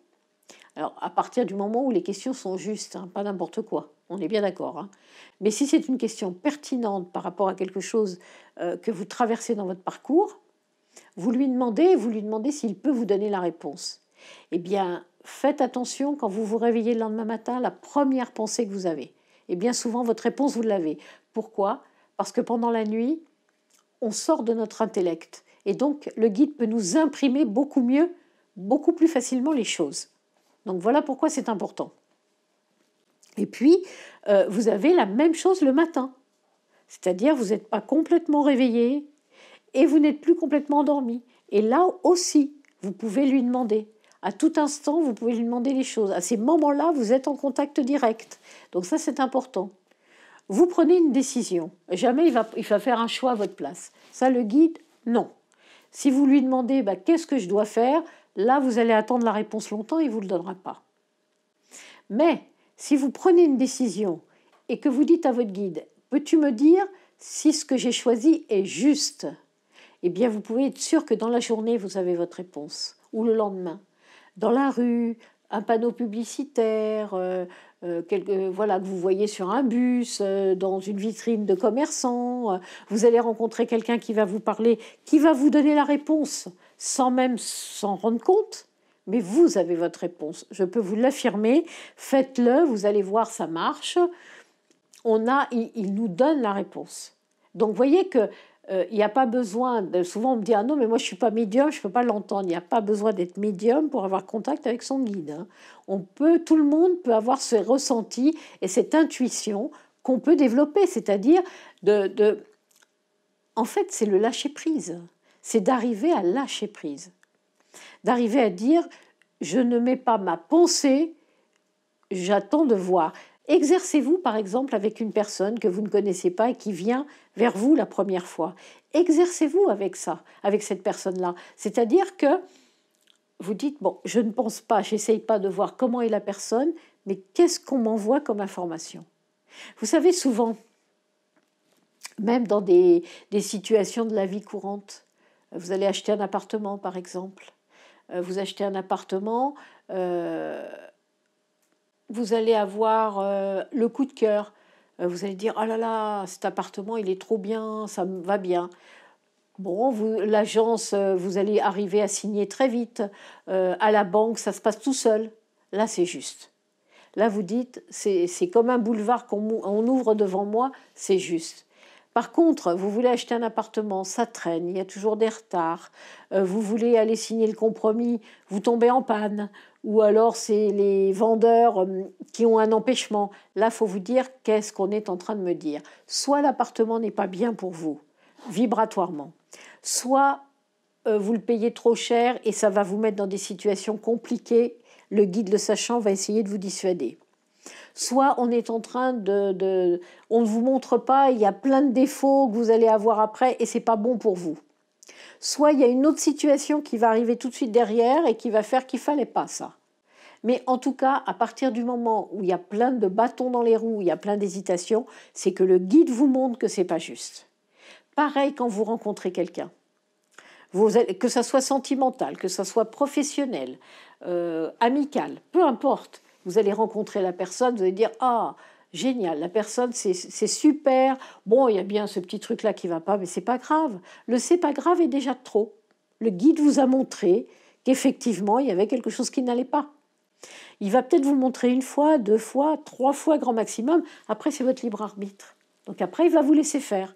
Alors, à partir du moment où les questions sont justes, hein, pas n'importe quoi, on est bien d'accord. Hein. Mais si c'est une question pertinente par rapport à quelque chose que vous traversez dans votre parcours, vous lui demandez s'il peut vous donner la réponse. Eh bien, faites attention quand vous vous réveillez le lendemain matin, la première pensée que vous avez. Et bien souvent, votre réponse, vous l'avez. Pourquoi? Parce que pendant la nuit, on sort de notre intellect. Et donc, le guide peut nous imprimer beaucoup mieux, beaucoup plus facilement les choses. Donc, voilà pourquoi c'est important. Et puis, vous avez la même chose le matin. C'est-à-dire, vous n'êtes pas complètement réveillé et vous n'êtes plus complètement endormi. Et là aussi, vous pouvez lui demander. À tout instant, vous pouvez lui demander les choses. À ces moments-là, vous êtes en contact direct. Donc ça, c'est important. Vous prenez une décision. Jamais il va faire un choix à votre place. Ça, le guide, non. Si vous lui demandez qu'est-ce que je dois faire, là, vous allez attendre la réponse longtemps et il ne vous le donnera pas. Mais si vous prenez une décision et que vous dites à votre guide, peux-tu me dire si ce que j'ai choisi est juste? Eh bien, vous pouvez être sûr que dans la journée, vous avez votre réponse. ou le lendemain. Dans la rue, un panneau publicitaire, voilà, que vous voyez sur un bus, dans une vitrine de commerçant, vous allez rencontrer quelqu'un qui va vous parler, qui va vous donner la réponse sans même s'en rendre compte. Mais vous avez votre réponse, je peux vous l'affirmer, faites-le, vous allez voir, ça marche. Il nous donne la réponse. Donc vous voyez que il n'y a pas besoin souvent on me dit ah non mais moi je suis pas médium, je peux pas l'entendre. Il n'y a pas besoin d'être médium pour avoir contact avec son guide. Hein. Tout le monde peut avoir ce ressenti et cette intuition qu'on peut développer, c'est-à-dire en fait c'est le lâcher prise, c'est d'arriver à lâcher prise. D'arriver à dire, je ne mets pas ma pensée, j'attends de voir. Exercez-vous, par exemple, avec une personne que vous ne connaissez pas et qui vient vers vous la première fois. Exercez-vous avec ça, avec cette personne-là. C'est-à-dire que vous dites, bon, je ne pense pas, j'essaye pas de voir comment est la personne, mais qu'est-ce qu'on m'envoie comme information ? Vous savez, souvent, même dans des situations de la vie courante, vous allez acheter un appartement, par exemple. Vous achetez un appartement, vous allez avoir le coup de cœur. Vous allez dire, oh là là, cet appartement, il est trop bien, ça me va bien. Bon, l'agence, vous allez arriver à signer très vite. À la banque, ça se passe tout seul. Là, c'est juste. Là, vous dites, c'est comme un boulevard qu'on ouvre devant moi, c'est juste. Par contre, vous voulez acheter un appartement, ça traîne, il y a toujours des retards. Vous voulez aller signer le compromis, vous tombez en panne. Ou alors, c'est les vendeurs qui ont un empêchement. Là, il faut vous dire qu'est-ce qu'on est en train de me dire. Soit l'appartement n'est pas bien pour vous, vibratoirement. Soit vous le payez trop cher et ça va vous mettre dans des situations compliquées. Le guide, le sachant, va essayer de vous dissuader. Soit on est en train on ne vous montre pas, il y a plein de défauts que vous allez avoir après et c'est pas bon pour vous. Soit il y a une autre situation qui va arriver tout de suite derrière et qui va faire qu'il fallait pas ça. Mais en tout cas, à partir du moment où il y a plein de bâtons dans les roues, il y a plein d'hésitations, c'est que le guide vous montre que c'est pas juste. Pareil quand vous rencontrez quelqu'un. Que ça soit sentimental, que ça soit professionnel, amical, peu importe. Vous allez rencontrer la personne, vous allez dire « Ah, génial, la personne, c'est super. Bon, il y a bien ce petit truc-là qui ne va pas, mais c'est pas grave. » Le « c'est pas grave » est déjà trop. Le guide vous a montré qu'effectivement, il y avait quelque chose qui n'allait pas. Il va peut-être vous montrer 1 fois, 2 fois, 3 fois grand maximum. Après, c'est votre libre arbitre. Donc après, il va vous laisser faire.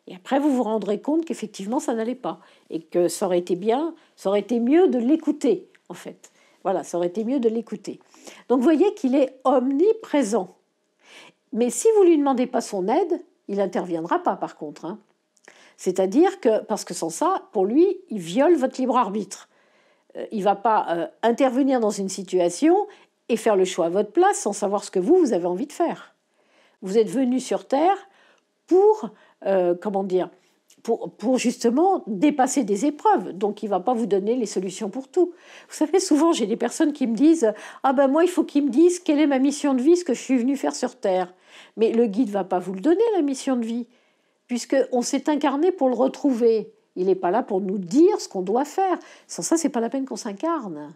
Et après, vous vous rendrez compte qu'effectivement, ça n'allait pas. Et que ça aurait été bien, ça aurait été mieux de l'écouter, en fait. Voilà, ça aurait été mieux de l'écouter. Donc, vous voyez qu'il est omniprésent. Mais si vous ne lui demandez pas son aide, il n'interviendra pas, par contre. Hein. C'est-à-dire que, parce que sans ça, pour lui, il viole votre libre arbitre. Il ne va pas intervenir dans une situation et faire le choix à votre place sans savoir ce que vous avez envie de faire. Vous êtes venu sur Terre pour pour justement dépasser des épreuves. Donc, il ne va pas vous donner les solutions pour tout. Vous savez, souvent, j'ai des personnes qui me disent « Ah ben moi, il faut qu'il me dise quelle est ma mission de vie, ce que je suis venu faire sur Terre. » Mais le guide ne va pas vous le donner, la mission de vie, puisqu'on s'est incarné pour le retrouver. Il n'est pas là pour nous dire ce qu'on doit faire. Sans ça, ce n'est pas la peine qu'on s'incarne.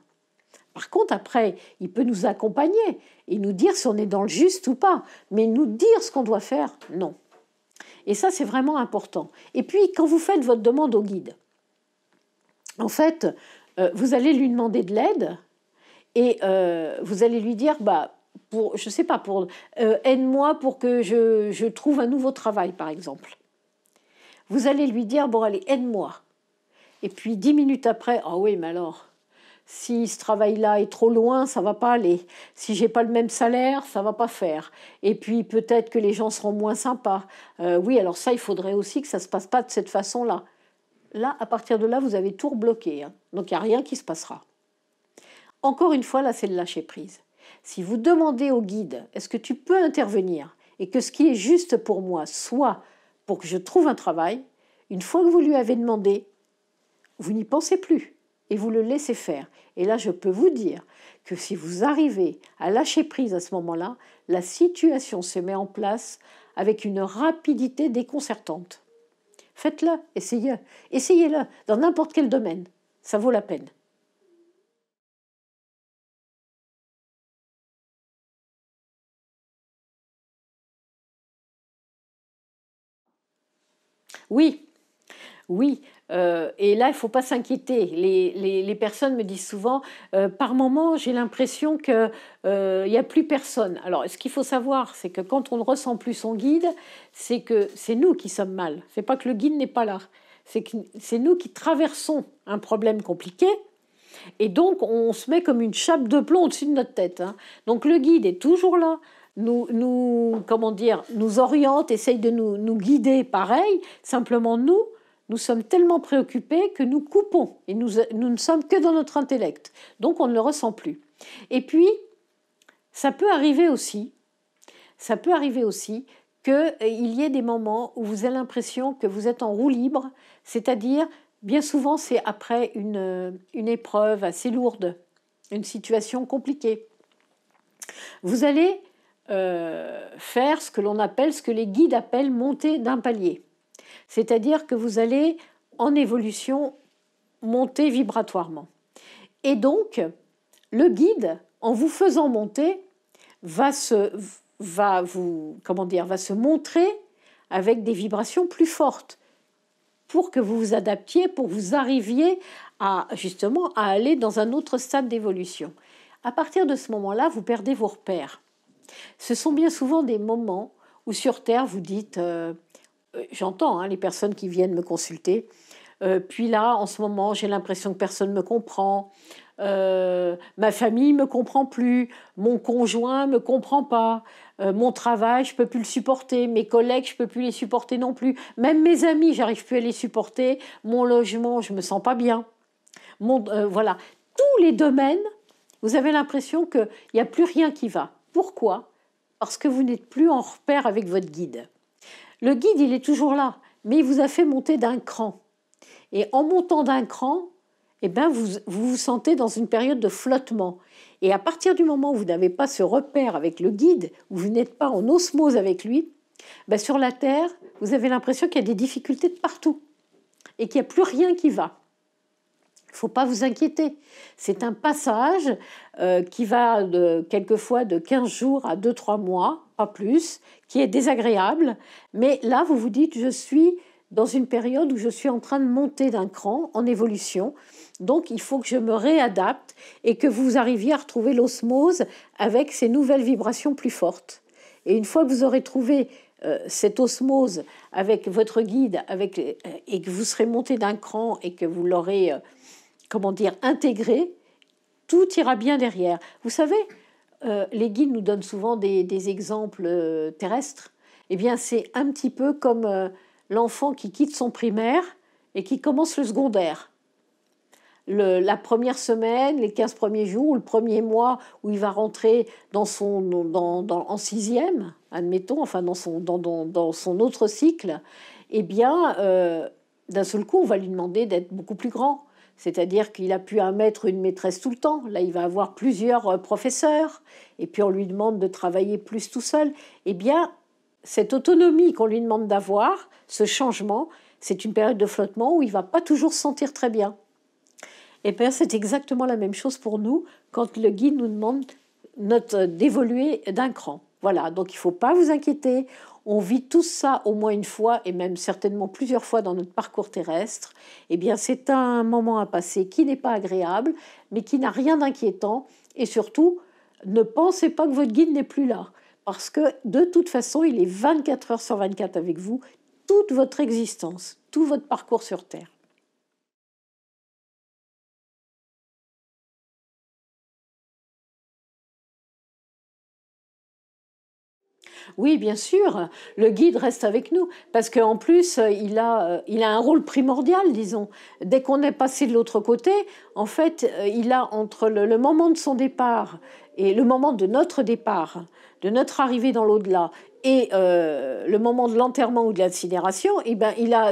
Par contre, après, il peut nous accompagner et nous dire si on est dans le juste ou pas. Mais nous dire ce qu'on doit faire, non. Et ça, c'est vraiment important. Et puis, quand vous faites votre demande au guide, en fait, vous allez lui demander de l'aide et vous allez lui dire, je sais pas, aide-moi pour que je trouve un nouveau travail, par exemple. Vous allez lui dire, bon, allez, aide-moi. Et puis, 10 minutes après, ah oui, mais alors, si ce travail-là est trop loin, ça va pas aller. Si j'ai pas le même salaire, ça va pas faire. Et puis peut-être que les gens seront moins sympas. Oui, alors ça, il faudrait aussi que ça se passe pas de cette façon-là. Là, à partir de là, vous avez tout rebloqué. Hein. Donc il n'y a rien qui se passera. Encore une fois, là, c'est le lâcher prise. Si vous demandez au guide, est-ce que tu peux intervenir et que ce qui est juste pour moi soit pour que je trouve un travail, une fois que vous lui avez demandé, vous n'y pensez plus. Et vous le laissez faire. Et là, je peux vous dire que si vous arrivez à lâcher prise à ce moment-là, la situation se met en place avec une rapidité déconcertante. Faites-le, essayez-le dans n'importe quel domaine. Ça vaut la peine. Oui, oui. Et là, il ne faut pas s'inquiéter. Les personnes me disent souvent, par moment, j'ai l'impression qu'il n'y a plus personne. Alors, ce qu'il faut savoir, c'est que quand on ne ressent plus son guide, c'est que c'est nous qui sommes mal. Ce n'est pas que le guide n'est pas là. C'est nous qui traversons un problème compliqué. Et donc, on se met comme une chape de plomb au-dessus de notre tête. Hein. Donc, le guide est toujours là, comment dire, nous oriente, essaye de nous guider pareil. Simplement, nous sommes tellement préoccupés que nous coupons. Et nous ne sommes que dans notre intellect. Donc, on ne le ressent plus. Et puis, ça peut arriver aussi qu'il y ait des moments où vous avez l'impression que vous êtes en roue libre, c'est-à-dire, bien souvent, c'est après une épreuve assez lourde, une situation compliquée. Vous allez faire ce que les guides appellent monter d'un palier. C'est-à-dire que vous allez, en évolution, monter vibratoirement. Et donc, le guide, en vous faisant monter, va se montrer avec des vibrations plus fortes pour que vous vous adaptiez, pour que vous arriviez justement à aller dans un autre stade d'évolution. À partir de ce moment-là, vous perdez vos repères. Ce sont bien souvent des moments où sur Terre, vous dites, j'entends les personnes qui viennent me consulter, puis là, en ce moment, j'ai l'impression que personne ne me comprend, ma famille ne me comprend plus, mon conjoint ne me comprend pas, mon travail, je ne peux plus le supporter, mes collègues, je ne peux plus les supporter non plus, même mes amis, j'arrive plus à les supporter, mon logement, je ne me sens pas bien. Voilà, tous les domaines, vous avez l'impression qu'il n'y a plus rien qui va. Pourquoi ? Parce que vous n'êtes plus en repère avec votre guide. Le guide, il est toujours là, mais il vous a fait monter d'un cran. Et en montant d'un cran, vous vous sentez dans une période de flottement. Et à partir du moment où vous n'avez pas ce repère avec le guide, où vous n'êtes pas en osmose avec lui, sur la Terre, vous avez l'impression qu'il y a des difficultés de partout et qu'il n'y a plus rien qui va. Il ne faut pas vous inquiéter. C'est un passage qui va quelquefois de 15 jours à 2-3 mois, pas plus, qui est désagréable. Mais là, vous vous dites, je suis dans une période où je suis en train de monter d'un cran en évolution. Donc, il faut que je me réadapte et que vous arriviez à retrouver l'osmose avec ces nouvelles vibrations plus fortes. Et une fois que vous aurez trouvé cette osmose avec votre guide et que vous serez monté d'un cran et que vous l'aurez intégré, tout ira bien derrière. Vous savez, les guides nous donnent souvent des exemples terrestres. Eh bien, c'est un petit peu comme l'enfant qui quitte son primaire et qui commence le secondaire. La première semaine, les 15 premiers jours, ou le premier mois où il va rentrer en sixième, admettons, enfin dans son autre cycle, eh bien, d'un seul coup, on va lui demander d'être beaucoup plus grand. C'est-à-dire qu'il a pu un maître, une maîtresse tout le temps. Là, il va avoir plusieurs professeurs. Et puis, on lui demande de travailler plus tout seul. Eh bien, cette autonomie qu'on lui demande d'avoir, ce changement, c'est une période de flottement où il ne va pas toujours se sentir très bien. Et bien, c'est exactement la même chose pour nous quand le guide nous demande d'évoluer d'un cran. Voilà, donc il ne faut pas vous inquiéter. On vit tout ça au moins une fois et même certainement plusieurs fois dans notre parcours terrestre. Eh bien, c'est un moment à passer qui n'est pas agréable, mais qui n'a rien d'inquiétant. Et surtout, ne pensez pas que votre guide n'est plus là. Parce que de toute façon, il est 24 heures sur 24 avec vous, toute votre existence, tout votre parcours sur Terre. Oui, bien sûr, le guide reste avec nous, parce qu'en plus, il a un rôle primordial, disons. Dès qu'on est passé de l'autre côté, en fait, il a entre le moment de son départ et le moment de notre départ, de notre arrivée dans l'au-delà, et le moment de l'enterrement ou de l'incinération,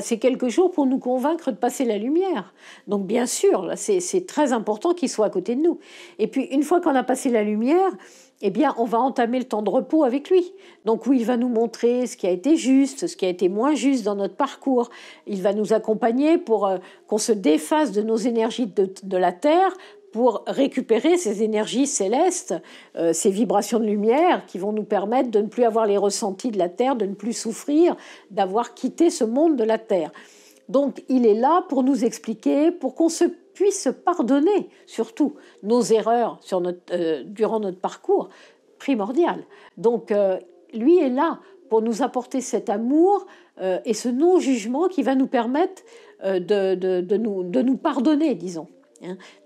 c'est quelques jours pour nous convaincre de passer la lumière. Donc bien sûr, c'est très important qu'il soit à côté de nous. Et puis une fois qu'on a passé la lumière, eh bien, on va entamer le temps de repos avec lui. Donc oui, il va nous montrer ce qui a été juste, ce qui a été moins juste dans notre parcours. Il va nous accompagner pour qu'on se défasse de nos énergies de la Terre pour récupérer ces énergies célestes, ces vibrations de lumière qui vont nous permettre de ne plus avoir les ressentis de la Terre, de ne plus souffrir, d'avoir quitté ce monde de la Terre. Donc il est là pour nous expliquer, pour qu'on se puisse pardonner, surtout nos erreurs durant notre parcours primordial. Donc lui est là pour nous apporter cet amour et ce non-jugement qui va nous permettre de nous pardonner, disons.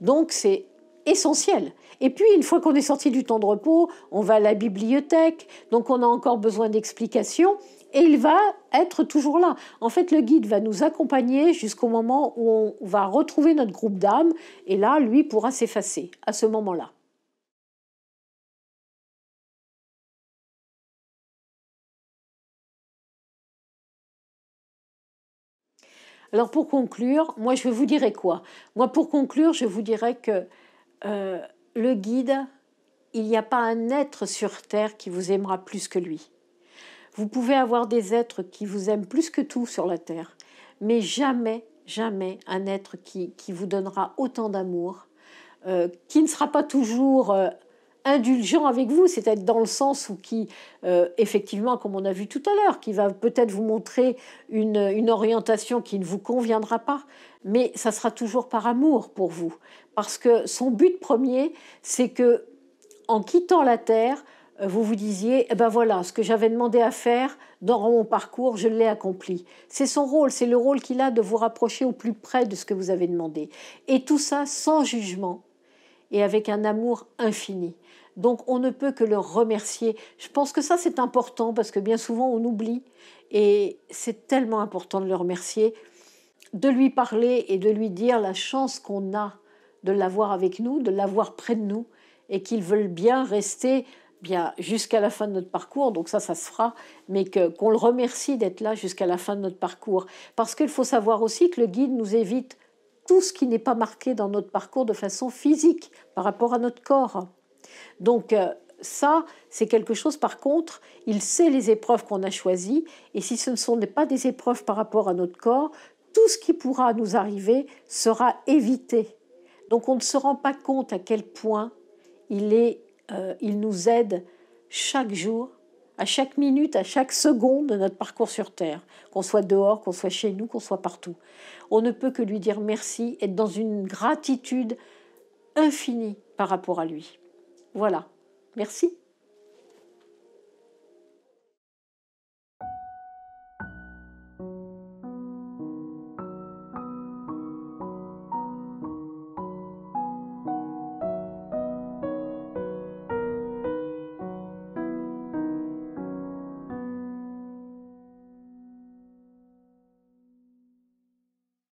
Donc c'est essentiel. Et puis, une fois qu'on est sorti du temps de repos, on va à la bibliothèque, donc on a encore besoin d'explications, et il va être toujours là. En fait, le guide va nous accompagner jusqu'au moment où on va retrouver notre groupe d'âmes, et là, lui pourra s'effacer à ce moment-là. Alors pour conclure, moi je vous dirais quoi? Moi pour conclure, je vous dirais que le guide, il n'y a pas un être sur Terre qui vous aimera plus que lui. Vous pouvez avoir des êtres qui vous aiment plus que tout sur la Terre, mais jamais, jamais un être qui vous donnera autant d'amour, qui ne sera pas toujours indulgent avec vous, c'est-à-dire dans le sens où qui, effectivement, comme on a vu tout à l'heure, qui va peut-être vous montrer une orientation qui ne vous conviendra pas, mais ça sera toujours par amour pour vous, parce que son but premier, c'est que en quittant la Terre, vous vous disiez, eh ben voilà, ce que j'avais demandé à faire dans mon parcours, je l'ai accompli. C'est son rôle, c'est le rôle qu'il a de vous rapprocher au plus près de ce que vous avez demandé. Et tout ça sans jugement et avec un amour infini. Donc on ne peut que le remercier. Je pense que ça c'est important parce que bien souvent on oublie et c'est tellement important de le remercier, de lui parler et de lui dire la chance qu'on a de l'avoir avec nous, de l'avoir près de nous et qu'il veuille bien rester bien jusqu'à la fin de notre parcours, donc ça se fera, mais qu'on le remercie d'être là jusqu'à la fin de notre parcours. Parce qu'il faut savoir aussi que le guide nous évite tout ce qui n'est pas marqué dans notre parcours de façon physique par rapport à notre corps. Donc ça, c'est quelque chose, par contre, il sait les épreuves qu'on a choisies, et si ce ne sont pas des épreuves par rapport à notre corps, tout ce qui pourra nous arriver sera évité. Donc on ne se rend pas compte à quel point il nous aide chaque jour, à chaque minute, à chaque seconde de notre parcours sur Terre, qu'on soit dehors, qu'on soit chez nous, qu'on soit partout. On ne peut que lui dire merci, être dans une gratitude infinie par rapport à lui. Voilà, merci.